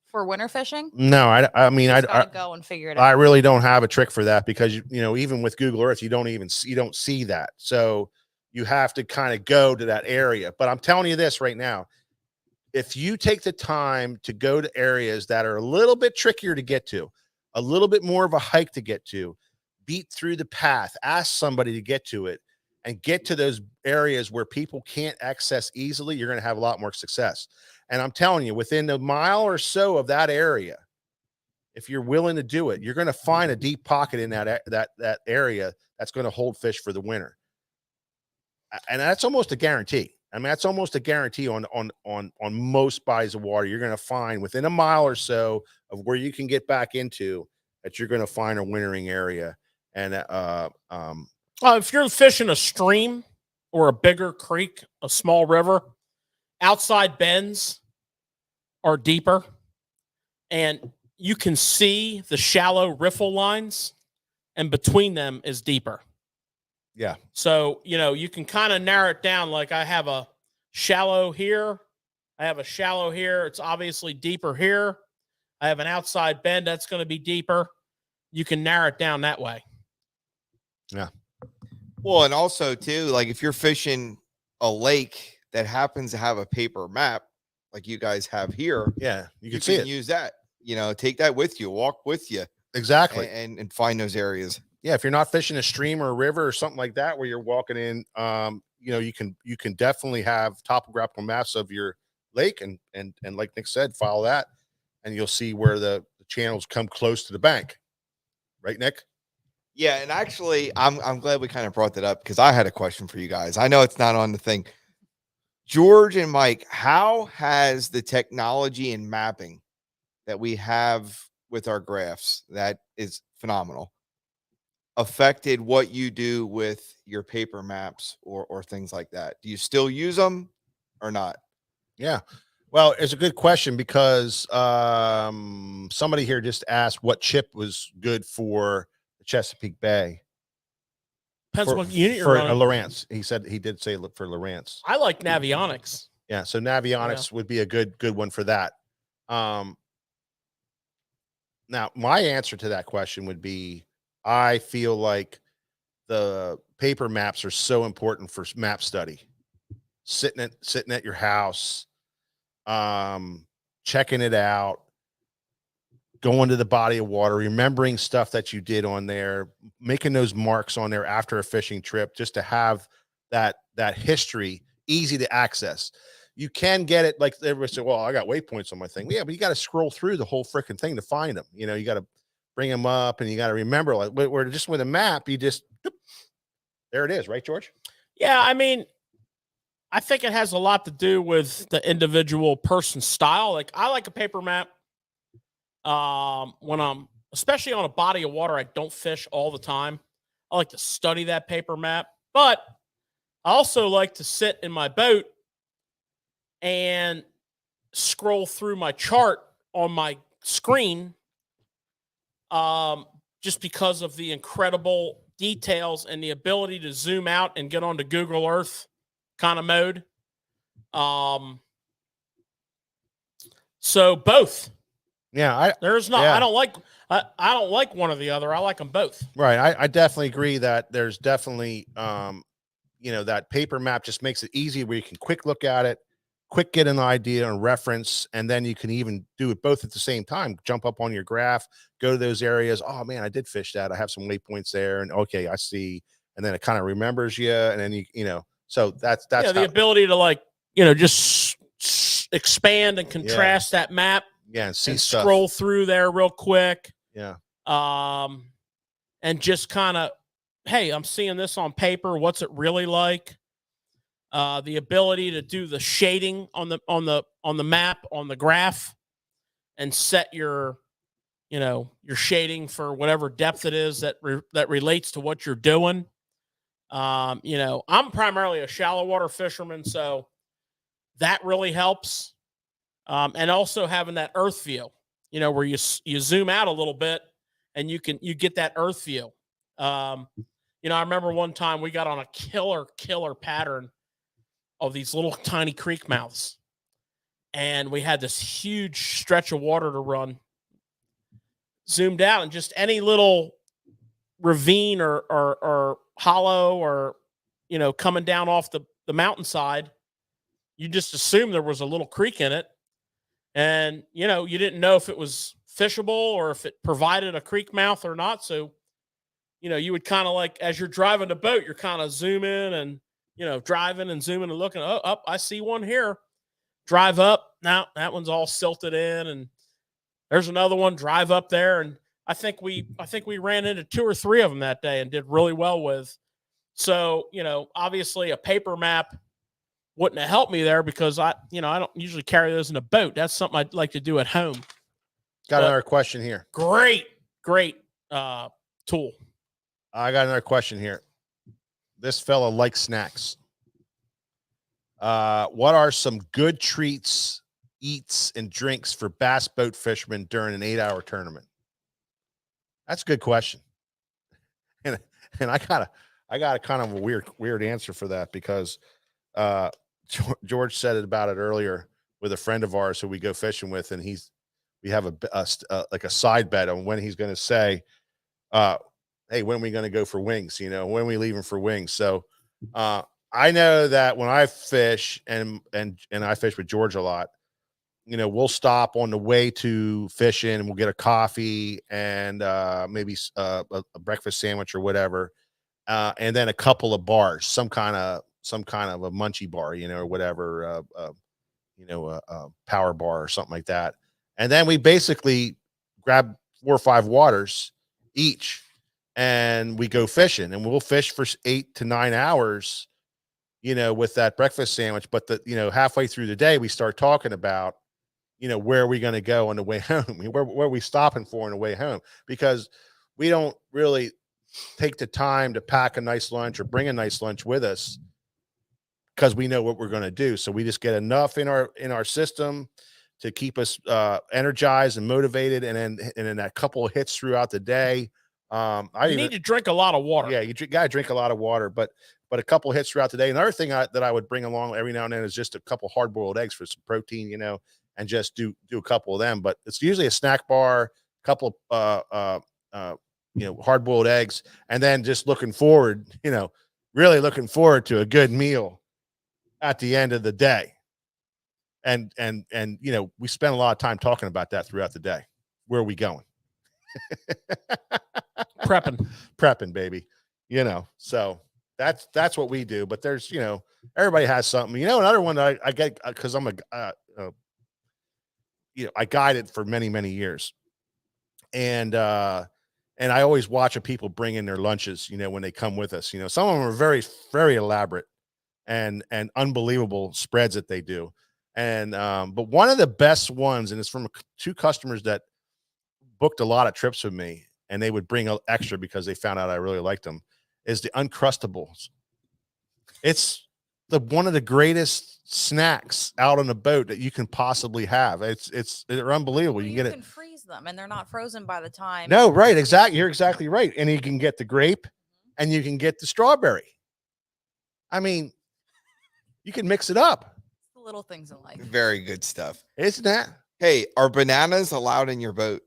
for winter fishing? no, I mean, Just gotta go and figure it I out. really don't have a trick for that because even with Google Earth, you don't see that. So you have to kind of go to that area. But I'm telling you this right now, if you take the time to go to areas that are a little bit trickier to get to, a little bit more of a hike to get to, beat through the path, ask somebody to get to it, and get to those areas where people can't access easily, you're going to have a lot more success. And I'm telling you, within a mile or so of that area, if you're willing to do it, you're going to find a deep pocket in that area that's going to hold fish for the winter. And that's almost a guarantee. I mean, that's almost a guarantee on most bodies of water. You're going to find within a mile or so of where you can get back into that you're going to find a wintering area. And if you're fishing a stream or a bigger creek, a small river, outside bends are deeper, and you can see the shallow riffle lines, and between them is deeper. yeah, So, you can kind of narrow it down. Like I have a shallow here. I have a shallow here. It's obviously deeper here. I have an outside bend that's going to be deeper. You can narrow it down that way. yeah, Well, and also too, like if you're fishing a lake that happens to have a paper map, like you guys have here, yeah. You you can see it use that. Take that with you, walk with you, exactly. and find those areas. Yeah, if you're not fishing a stream or a river or something like that where you're walking in, you can definitely have topographical maps of your lake and like Nick said, follow that, and you'll see where the channels come close to the bank. Right, Nick? Yeah, and actually, I'm glad we kind of brought that up because I had a question for you guys. I know it's not on the thing. George and Mike, how has the technology and mapping that we have with our graphs, that is phenomenal, affected what you do with your paper maps or things like that? Do you still use them or not? Yeah. Well, it's a good question because somebody here just asked what chip was good for the Chesapeake Bay. Depends what unit you're for running. Lowrance. He said he did say look for Lowrance. I like Navionics. Yeah, so Navionics would be a good one for that. Now my answer to that question would be I feel like the paper maps are so important for map study. Sitting at your house, checking it out, going to the body of water, remembering stuff that you did on there, making those marks on there after a fishing trip, just to have that history easy to access. You can get it like everybody said, well, I got waypoints on my thing. Yeah, but you got to scroll through the whole freaking thing to find them. You got to bring them up and you got to remember, like where just with a map, you just there it is, right, George? Yeah, I mean, I think it has a lot to do with the individual person's style. Like I like a paper map when I'm, especially on a body of water I don't fish all the time. I like to study that paper map, but I also like to sit in my boat and scroll through my chart on my screen, just because of the incredible details and the ability to zoom out and get onto Google Earth kind of mode. So both. Yeah, I don't like one or the other. I like them both. Right. I definitely agree that there's definitely that paper map just makes it easy where you can quick look at it, quick get an idea and reference, and then you can even do it both at the same time. Jump up on your graph, go to those areas. Oh man, I did fish that. I have some waypoints there, and okay, I see. And then it kind of remembers you, and then you know. So that's Yeah, the how, ability to like just expand and contrast that map yeah, and see and stuff. scroll through there real quick. Yeah, And just kind of, hey, I'm seeing this on paper. What's it really like? The ability to do the shading on the map, on the graph, and set your shading for whatever depth it is that relates to what you're doing. I'm primarily a shallow water fisherman, so that really helps. And also having that earth view, where you zoom out a little bit and you get that earth view. I remember one time we got on a killer pattern of these little tiny creek mouths, and we had this huge stretch of water to run. Zoomed out, and just any little ravine or hollow or coming down off the mountainside, you just assumed there was a little creek in it, and you didn't know if it was fishable or if it provided a creek mouth or not. So you would kind of, like, as you're driving the boat, you're kind of zooming and driving and zooming and looking. Oh, I see one here. Drive up. Now that one's all silted in, and there's another one. Drive up there, and I think we ran into 2 or 3 of them that day and did really well with. So obviously a paper map wouldn't have helped me there, because I don't usually carry those in a boat. That's something I'd like to do at home. got another question here. Great tool. I got another question here. This fella likes snacks. What are some good treats, eats, and drinks for bass boat fishermen during an 8-hour tournament? That's a good question. And I got a kind of a weird answer for that, because George said it about it earlier with a friend of ours who we go fishing with, and we have like a side bet on when he's going to say, hey, when are we going to go for wings? When are we leaving for wings? So I know that when I fish and I fish with George a lot, we'll stop on the way to fishing, and we'll get a coffee and maybe a breakfast sandwich or whatever, and then a couple of bars, some kind of a munchie bar, or whatever, a power bar or something like that. And then we basically grab 4 or 5 waters each, and we go fishing, and we'll fish for 8 to 9 hours, with that breakfast sandwich. But halfway through the day, we start talking about, where are we going to go on the way home? Where are we stopping for on the way home? Because we don't really take the time to pack a nice lunch or bring a nice lunch with us, because we know what we're going to do. So we just get enough in our system to keep us energized and motivated. And then that couple of hits throughout the day. You need to drink a lot of water. Yeah, you got to drink a lot of water, but a couple of hits throughout the day. Another thing that I would bring along every now and then is just a couple hard-boiled eggs for some protein, and just do a couple of them. But it's usually a snack bar, a couple of hard-boiled eggs, and then just looking forward, really looking forward to a good meal at the end of the day. And we spend a lot of time talking about that throughout the day. Where are we going? Prepping, baby. So that's what we do. But there's, everybody has something. Another one that I get, because I'm I guided for many, many years, and I always watch people bring in their lunches, when they come with us. Some of them are very, very elaborate and unbelievable spreads that they do. And but one of the best ones, and it's from 2 customers that booked a lot of trips with me, and they would bring extra because they found out I really liked them, is the Uncrustables. It's one of the greatest snacks out on the boat that you can possibly have. They're unbelievable. Well, You you can get can it. freeze them, and they're not frozen by the time. No, right. Exactly. You're exactly right. And you can get the grape, and you can get the strawberry. I mean, you can mix it up. The little things in life. Very good stuff. Isn't that? Hey, are bananas allowed in your boat?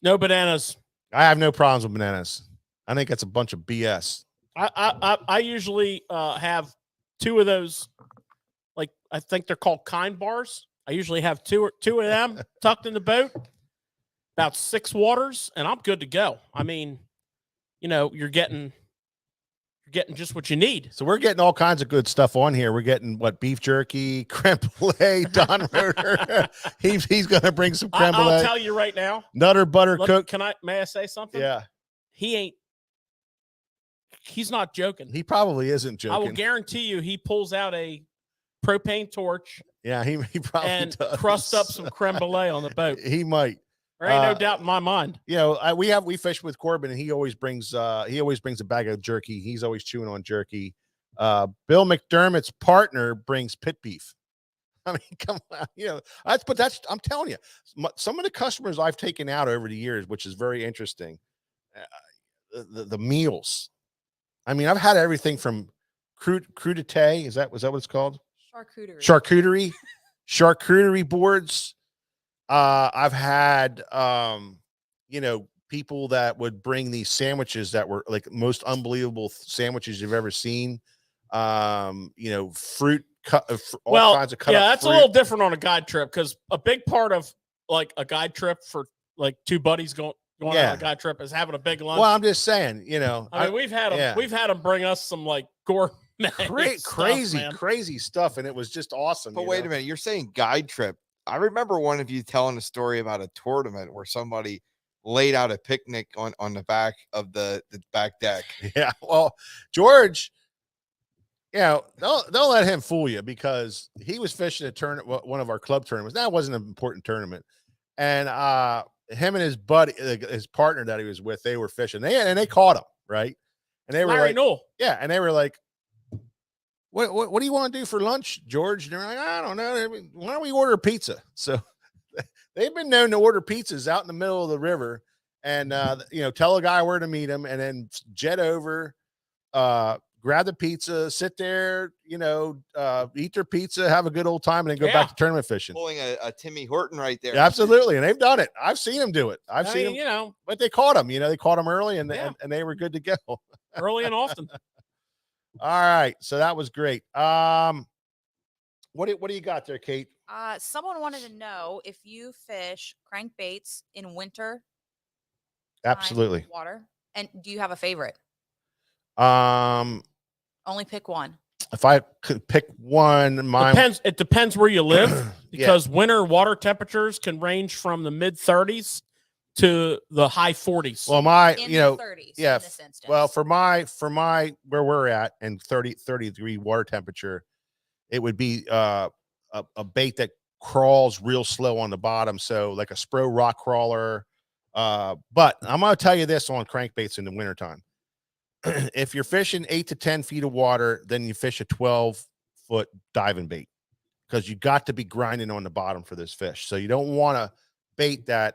No bananas. I have no problems with bananas. I think that's a bunch of BS. I usually have 2 of those like I think they're called Kind bars. I usually have two of them tucked in the boat, about 6 waters, and I'm good to go. I mean, you're getting just what you need. So we're getting all kinds of good stuff on here. We're getting beef jerky, creme brulee, Don Roeder. he's going to bring some creme brulee. I'll tell you right now. Nutter butter cook. May I say something? Yeah. He's not joking. He probably isn't joking. I will guarantee you he pulls out a propane torch Yeah, he probably and does. crust up some creme brulee on the boat. He might. There ain't no doubt in my mind. We fish with Corbin, and he always brings a bag of jerky. He's always chewing on jerky. Bill McDermott's partner brings pit beef. I mean, come on, I'm telling you, some of the customers I've taken out over the years, which is very interesting. The meals. I mean, I've had everything from crudité. Was that what it's called? Charcuterie boards. I've had, people that would bring these sandwiches that were like most unbelievable sandwiches you've ever seen. Fruit, all kinds of cut. Yeah, up that's fruit. a little different on a guide trip because a big part of like a guide trip for like two buddies going on a guide trip is having a big lunch. Well, I'm just saying, I mean, we've had them bring us some like gourmet crazy stuff, and it was just awesome. But wait a minute, you're saying guide trip. I remember one of you telling a story about a tournament where somebody laid out a picnic on the back of the back deck. Yeah. Well, George, don't let him fool you, because he was fishing a tournament, one of our club tournaments. That wasn't an important tournament. And him and his buddy, his partner that he was with, they were fishing. They caught him, right? And they were Larry Newell. Yeah, and they were like, What do you want to do for lunch, George? And they're like, I don't know. Why don't we order pizza? So they've been known to order pizzas out in the middle of the river, and tell a guy where to meet him, and then jet over, grab the pizza, sit there, eat their pizza, have a good old time, and then go back to tournament fishing. Pulling a Timmy Horton right there. Yeah, absolutely, and they've done it. I've seen them do it. I've seen them. But they caught them. They caught them early, and they were good to go. Early and often. All right, so that was great. What do you got there, Kate? Someone wanted to know if you fish crankbaits in winter. Absolutely. Water. And do you have a favorite? Only pick one. If I could pick one, it depends where you live, because winter water temperatures can range from the mid 30s to the high 40s. Well, in the 30s. Yeah. In this instance. Well, for my where we're at and 30-degree water temperature, it would be a bait that crawls real slow on the bottom, so like a Spro rock crawler. But I'm going to tell you this on crankbaits in the wintertime. If you're fishing 8 to 10 feet of water, then you fish a 12-foot diving bait, because you got to be grinding on the bottom for this fish. So you don't want a bait that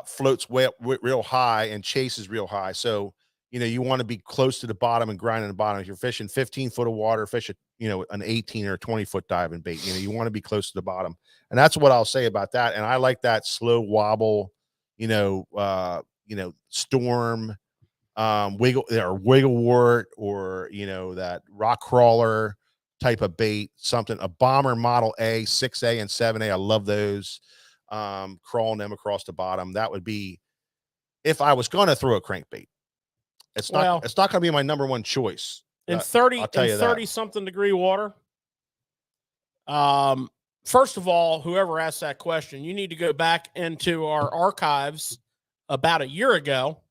floats way up real high and chases real high. So, you want to be close to the bottom and grinding the bottom. If you're fishing 15 foot of water, fish an 18 or 20-foot diving bait. You want to be close to the bottom. And that's what I'll say about that. And I like that slow wobble, storm, wigglewort, or that rock crawler type of bait, a bomber model A, 6A and 7A. I love those. Crawling them across the bottom. That would be, if I was going to throw a crankbait. It's not going to be my number one choice. In 30 something degree water. First of all, whoever asked that question, you need to go back into our archives about a year ago.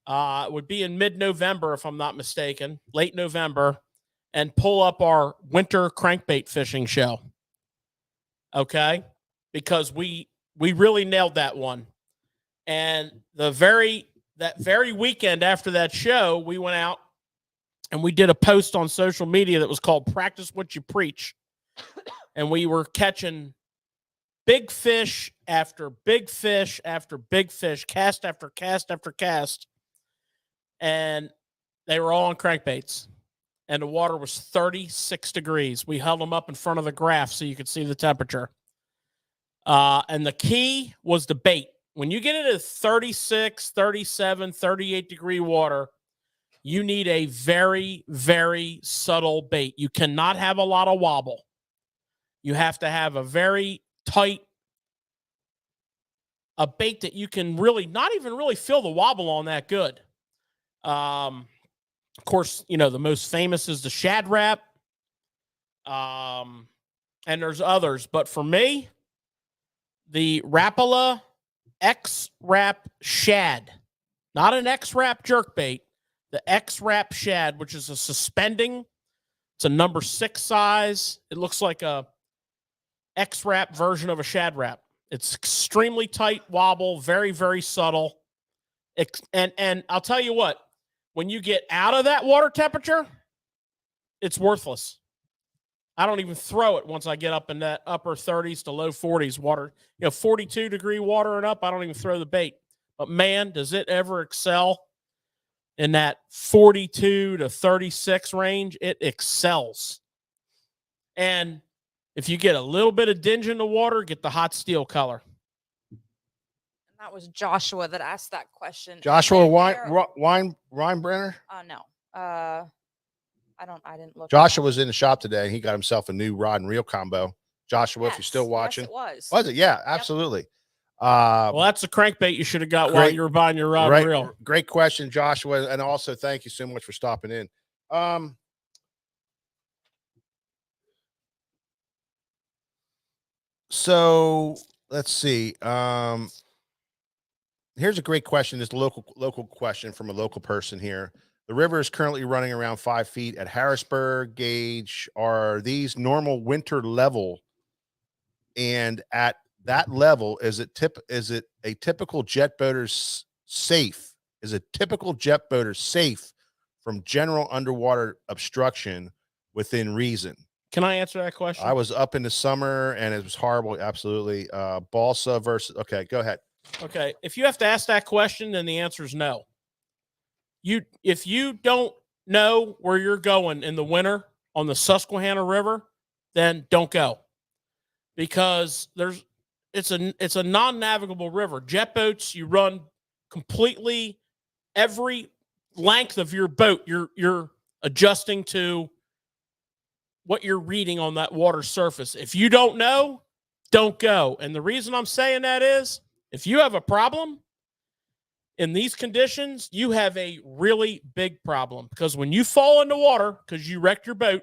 It would be in mid-November, if I'm not mistaken, late November, and pull up our winter crankbait fishing show. Okay? Because we really nailed that one. And that very weekend after that show, we went out and we did a post on social media that was called Practice What You Preach. And we were catching big fish after big fish after big fish, cast after cast after cast. And they were all on crankbaits. And the water was 36 degrees. We held them up in front of the graph so you could see the temperature. And the key was the bait. When you get into 36, 37, 38 degree water, You need a very, very subtle bait. You cannot have a lot of wobble. You have to have a very tight, a bait that you can really not even really feel the wobble on that good. Of course, you know, the most famous is the Shad Rap. And there's others, but for me, the Rapala X-Rap Shad, not an X-Rap jerkbait, the X-Rap Shad, which is a suspending. It's a number 6 size. It looks like a X-Rap version of a Shad Rap. It's extremely tight wobble, very, very subtle. And I'll tell you what, when you get out of that water temperature, it's worthless. I don't even throw it once I get up in that upper 30s to low 40s water. 42-degree water and up, I don't even throw the bait. But man, does it ever excel in that 42 to 36 range. It excels. And if you get a little bit of dinge in the water, get the hot steel color. That was Joshua that asked that question. Joshua Weinbrenner. Weinbrenner. No. I didn't look. Joshua was in the shop today. He got himself a new rod and reel combo. Joshua, if you're still watching. Yes, it was. Was it? Yeah, absolutely. Well, that's a crankbait you should have got while you were buying your rod and reel. Great question, Joshua. And also thank you so much for stopping in. So let's see. Here's a great question. This local question from a local person here. The river is currently running around 5 feet at Harrisburg gauge. Are these normal winter level? And at that level, is it a typical jet boater safe? Is a typical jet boater safe from general underwater obstruction within reason? Can I answer that question? I was up in the summer and it was horrible. Absolutely. Balsa versus. Okay, go ahead. Okay. If you have to ask that question, then the answer is no. If you don't know where you're going in the winter on the Susquehanna River, then don't go, because it's a non-navigable river. Jet boats, you run completely every length of your boat. You're adjusting to what you're reading on that water surface. If you don't know, don't go. And the reason I'm saying that is, if you have a problem in these conditions, you have a really big problem, because when you fall in the water because you wrecked your boat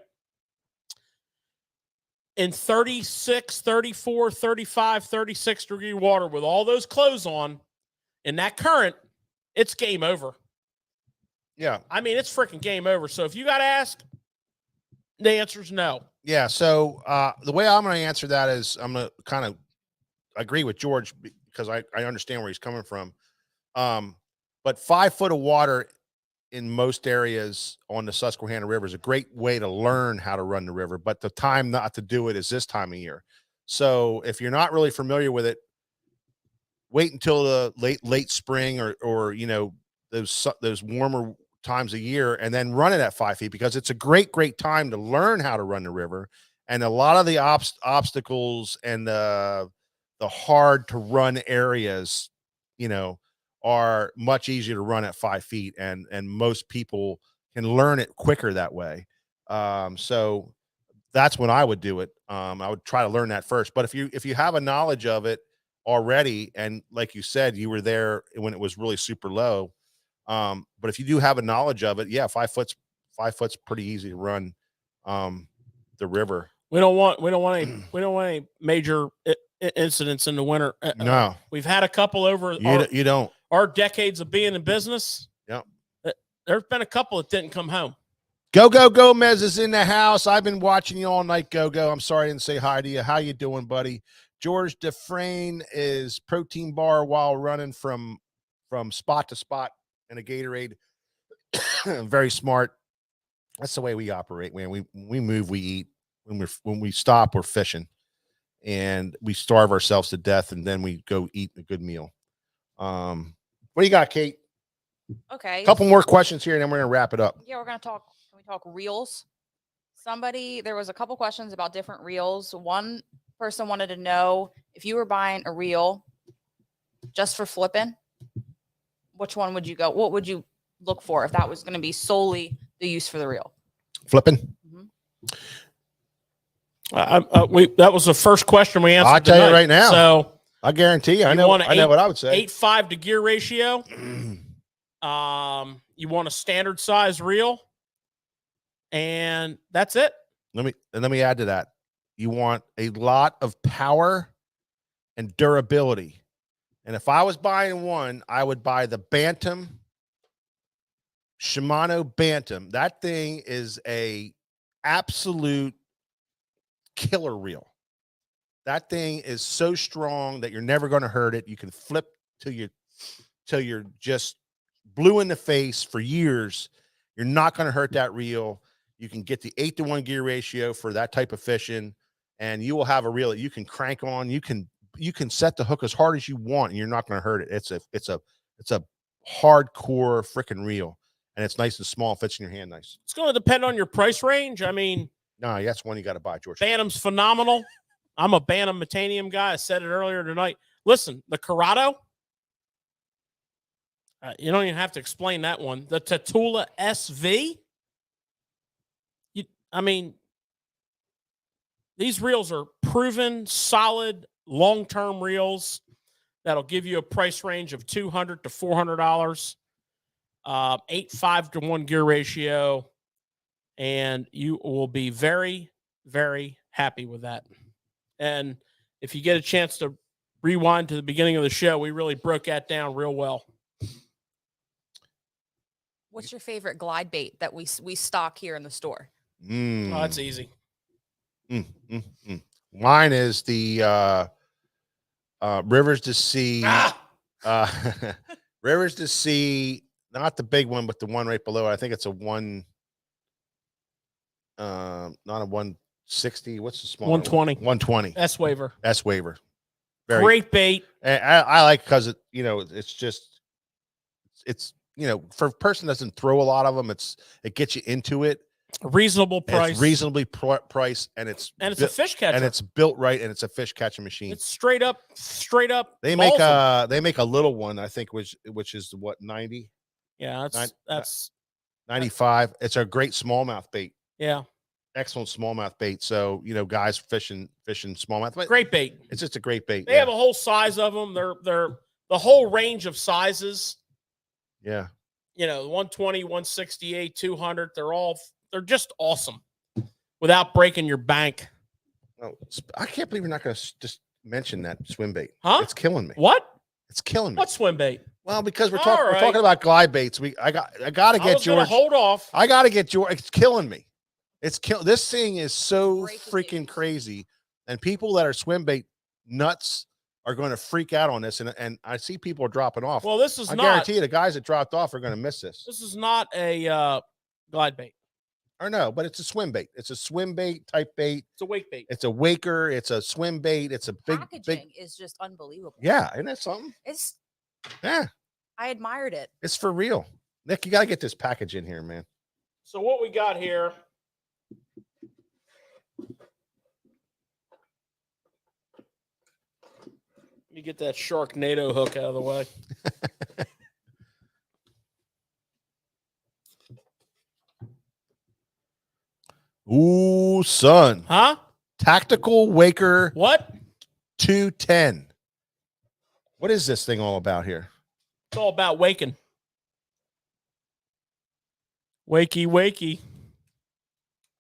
in 36, 34, 35, 36 degree water with all those clothes on in that current, it's game over. Yeah. I mean, it's freaking game over. So if you got to ask, the answer is no. Yeah. So the way I'm going to answer that is I'm going to kind of agree with George, because I understand where he's coming from. But 5 foot of water in most areas on the Susquehanna River is a great way to learn how to run the river, but the time not to do it is this time of year. So if you're not really familiar with it, wait until the late spring or those warmer times of year, and then run it at 5 feet, because it's a great time to learn how to run the river. And a lot of the obstacles and the hard to run areas, are much easier to run at 5 feet, and most people can learn it quicker that way. So that's when I would do it. I would try to learn that first. But if you have a knowledge of it already, and like you said, you were there when it was really super low. But if you do have a knowledge of it, yeah, 5 foot's pretty easy to run the river. We don't want any major incidents in the winter. No, we've had a couple over. You don't. Our decades of being in business. Yep. There's been a couple that didn't come home. Go Gomez is in the house. I've been watching you all night. Go. I'm sorry I didn't say hi to you. How you doing, buddy? George Dufresne is protein bar while running from spot to spot in a Gatorade. Very smart. That's the way we operate, man. We move, we eat. When we stop, we're fishing, and we starve ourselves to death, and then we go eat a good meal. What do you got, Kate? Okay. A couple more questions here, and then we're gonna wrap it up. Yeah, can we talk reels? There was a couple questions about different reels. One person wanted to know, if you were buying a reel just for flipping, which one would you go? What would you look for if that was going to be solely the use for the reel? Flipping. That was the first question we answered. I'll tell you tonight. right now. So I guarantee you. I You know. want I know what I would say. 8.5 to gear ratio. You want a standard size reel, and that's it. Let me add to that. You want a lot of power and durability. And if I was buying one, I would buy the Bantam, Shimano Bantam. That thing is a absolute killer reel. That thing is so strong that you're never going to hurt it. You can flip till you're just blue in the face for years. You're not going to hurt that reel. You can get the 8-to-1 gear ratio for that type of fishing, and you will have a reel that you can crank on. You can set the hook as hard as you want, and you're not going to hurt it. It's a hardcore freaking reel, and it's nice and small. Fits in your hand nice. It's going to depend on your price range. I mean, No, that's one you got to buy, George. Bantam's phenomenal. I'm a Bantam Metanium guy. I said it earlier tonight. Listen, the Corrado, you don't even have to explain that one. The Tatula SV, I mean, these reels are proven, solid, long-term reels that'll give you a price range of $200 to $400, 8.5 to 1 gear ratio, and you will be very, very happy with that. And if you get a chance to rewind to the beginning of the show, we really broke that down real well. What's your favorite glide bait that we stock here in the store? Oh, that's easy. Mine is the Rivers to Sea. Rivers to Sea, not the big one, but the one right below it. I think it's a one. Not a 160. What's the small 120. 120. S-Waver. S-Waver. Great bait. And I like because it's for a person that doesn't throw a lot of them, it gets you into it. Reasonable price. It's reasonably priced, and it's a fish catcher. and it's built right, and it's a fish catching machine. It's straight up. They make a little one, I think, which is what, 90? Yeah, that's 95. It's a great smallmouth bait. Yeah, excellent smallmouth bait. So guys fishing smallmouth. Great bait. It's just a great bait. They have a whole size of them. They're the whole range of sizes. Yeah. 120, 168, 200. They're just awesome without breaking your bank. Oh, I can't believe you're not going to just mention that swim bait. Huh? It's killing me. What? It's killing me. What swim bait? Well, because we're All talking right. we're talking about glide baits. I got to get George. Hold off. I got to get George. It's killing me. This thing is so Breaking freaking crazy, and people that are swim bait nuts are going to freak out on this. And I see people are dropping off. Well, this is I not. guarantee you, the guys that dropped off are going to miss this. This is not a glide bait. Or no, but it's a swim bait. It's a swim bait type bait. It's a wake bait. It's a waker. It's a swim bait. It's a big. Packaging is just unbelievable. Yeah, isn't that something? Yeah, I admired it. it's for real. Nick, you got to get this package in here, man. So what we got here? Let me get that Sharknado hook out of the way. Ooh, son. Huh? Tactical Waker What? 210. What is this thing all about here? It's all about waking. Wakey, wakey.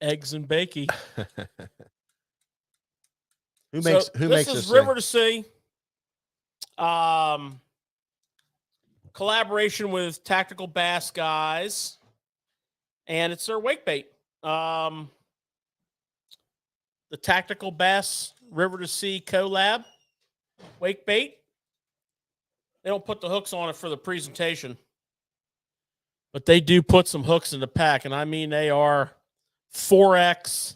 Eggs and bakey. Who makes this this is River thing? to Sea. Collaboration with Tactical Bass guys. And it's their wake bait. The Tactical Bass River to Sea collab wake bait. They don't put the hooks on it for the presentation, but they do put some hooks in the pack, and I mean they are 4X.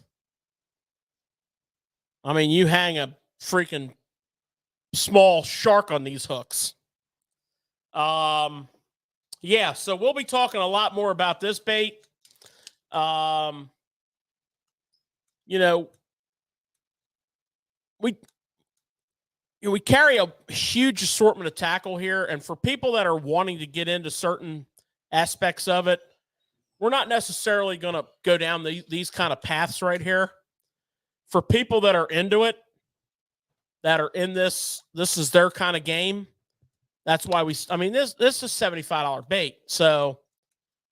I mean, you hang a freaking small shark on these hooks. Yeah, so we'll be talking a lot more about this bait. We carry a huge assortment of tackle here, and for people that are wanting to get into certain aspects of it. We're not necessarily going to go down these kind of paths right here. For people that are into it, that are in this is their kind of game. That's why this is $75 bait. So,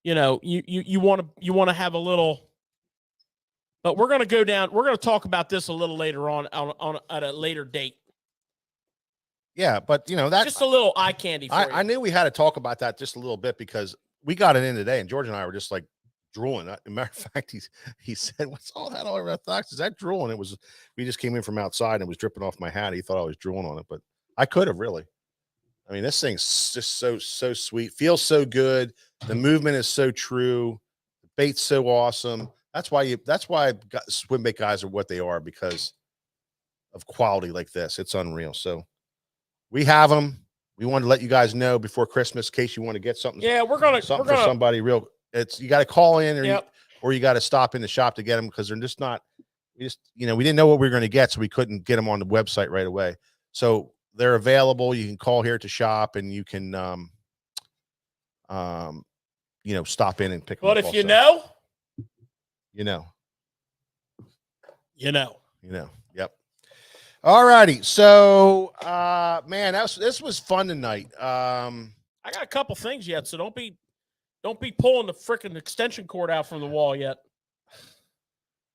you want to have a little, but we're going to go down. We're going to talk about this a little later on at a later date. Yeah, but that's just a little eye candy for you. I knew we had to talk about that just a little bit because we got it in today, and George and I were just like drooling. As a matter of fact, he said, "What's all that all over the thoughts? Is that drool?" And it was. We just came in from outside, and it was dripping off my hat. He thought I was drooling on it, but I could have really. I mean, this thing's just so sweet. Feels so good. The movement is so true. The bait's so awesome. That's why swim bait guys are what they are, because of quality like this. It's unreal. So we have them. We wanted to let you guys know before Christmas in case you want to get something. Yeah, we're gonna for somebody real. You got to call in or you got to stop in the shop to get them, because they're just not. We didn't know what we were going to get, so we couldn't get them on the website right away. So they're available. You can call here to shop, and you can stop in and pick them up. But if also. you know. Yep. All righty. So, man, this was fun tonight. I got a couple things yet, so don't be pulling the freaking extension cord out from the wall yet.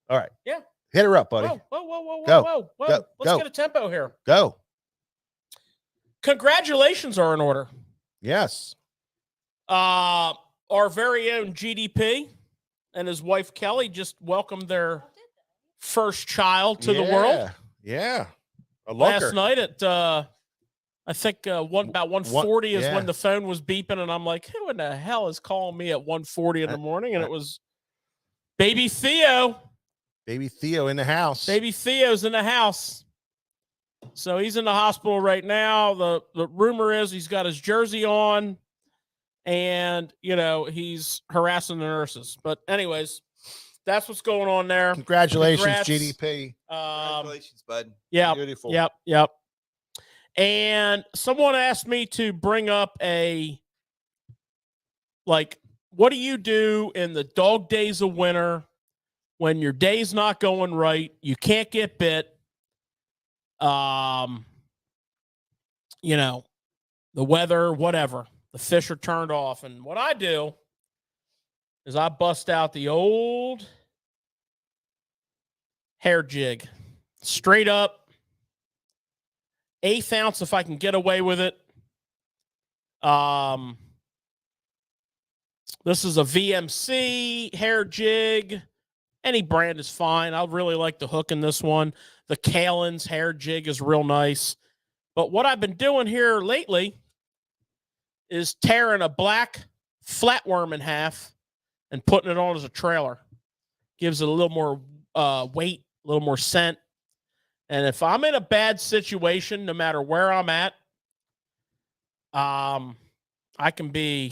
All right. Yeah. Hit her up, buddy. Whoa. Go. Let's Go. get a tempo here. Go. Congratulations are in order. Yes. Our very own GDP and his wife Kelly just welcomed their first child to the world. Yeah. Last night at I think about 1:40 is when the phone was beeping, and I'm like, who in the hell is calling me at 1:40 in the morning? And it was baby Theo. Baby Theo in the house. Baby Theo's in the house. So he's in the hospital right now. The rumor is he's got his jersey on, and he's harassing the nurses. But anyways, that's what's going on there. Congratulations, Congrats. GDP. Congratulations, bud. Yeah. Beautiful. Yep. And someone asked me to bring up what do you do in the dog days of winter when your day's not going right, you can't get bit, the weather, whatever, the fish are turned off. And what I do is I bust out the old hair jig, straight up, 1/8 ounce if I can get away with it. This is a VMC hair jig. Any brand is fine. I really like the hook in this one. The Kalen's hair jig is real nice. But what I've been doing here lately is tearing a black flatworm in half and putting it on as a trailer. Gives it a little more weight, a little more scent. And if I'm in a bad situation, no matter where I'm at, I can be,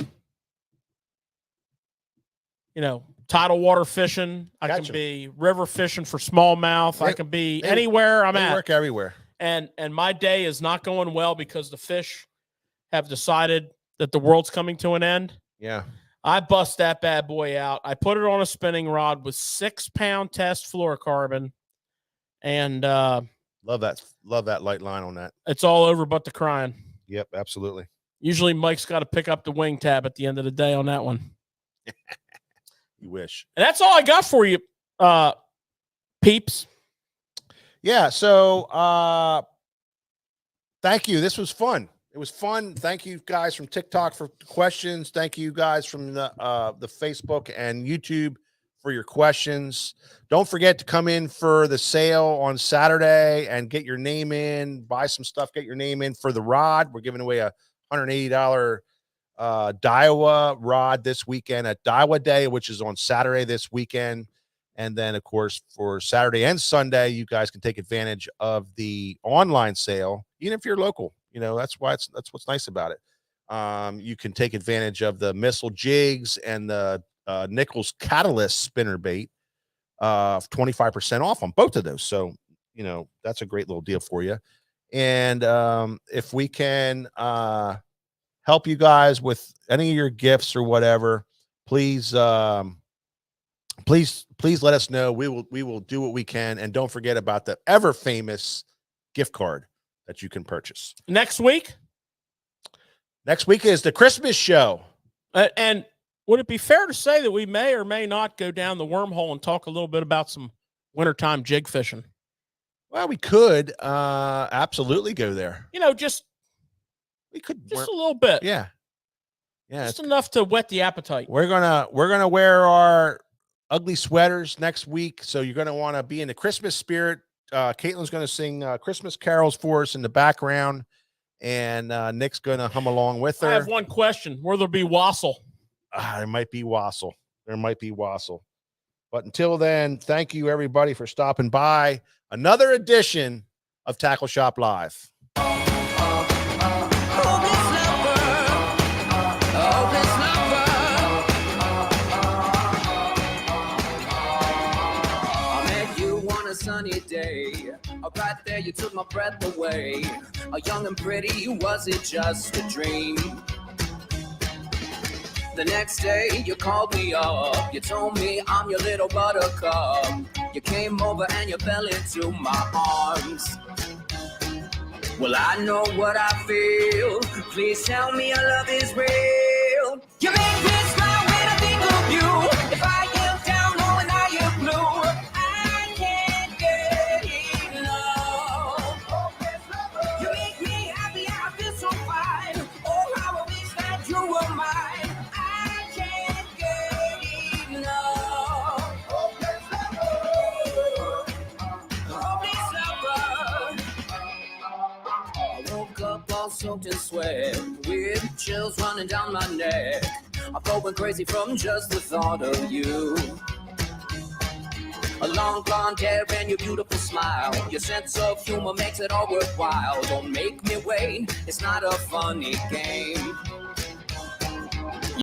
tidal water fishing. I can be river fishing for smallmouth. I can be anywhere I'm at. Work everywhere. And my day is not going well because the fish have decided that the world's coming to an end. Yeah. I bust that bad boy out. I put it on a spinning rod with 6-pound test fluorocarbon. And love that light line on that. It's all over but the crying. Yep, absolutely. Usually Mike's got to pick up the wing tab at the end of the day on that one. You wish. And that's all I got for you, peeps. Yeah, so thank you. This was fun. It was fun. Thank you guys from TikTok for questions. Thank you guys from the Facebook and YouTube for your questions. Don't forget to come in for the sale on Saturday and get your name in, buy some stuff, get your name in for the rod. We're giving away a $180 Daiwa rod this weekend at Daiwa Day, which is on Saturday this weekend. And then, of course, for Saturday and Sunday, you guys can take advantage of the online sale, even if you're local. That's what's nice about it. You can take advantage of the missile jigs and the Nichols Catalyst spinner bait, 25% off on both of those. So, that's a great little deal for you. And if we can help you guys with any of your gifts or whatever, please please let us know. We will do what we can, and don't forget about the ever famous gift card that you can purchase. Next week, Is the Christmas show. and would it be fair to say that we may or may not go down the wormhole and talk a little bit about some wintertime jig fishing? Well, we could absolutely go there. You know, just We could a little bit. yeah. Just enough to whet the appetite. We're gonna wear our ugly sweaters next week, so you're gonna want to be in the Christmas spirit. Caitlin's gonna sing Christmas carols for us in the background, and Nick's gonna hum along with her. I have one question. Will there be wassail? There might be wassail. But until then, thank you everybody for stopping by. Another edition of Tackle Shop Live. Sunny day, right there you took my breath away. Young and pretty, was it just a dream? The next day you called me up, you told me I'm your little buttercup. You came over and you fell into my arms. Well, I know what I feel. Please tell me your love is real. You make me smile when I think of you. If I am down low and I am blue, I can't get enough. You make me happy, I feel so fine. Oh, how I wish that you were mine. I can't get enough. I woke up all soaked in sweat, with chills running down my neck. I'm going crazy from just the thought of you. A long blonde hair and your beautiful smile. Your sense of humor makes it all worthwhile. Don't make me wait, it's not a funny game.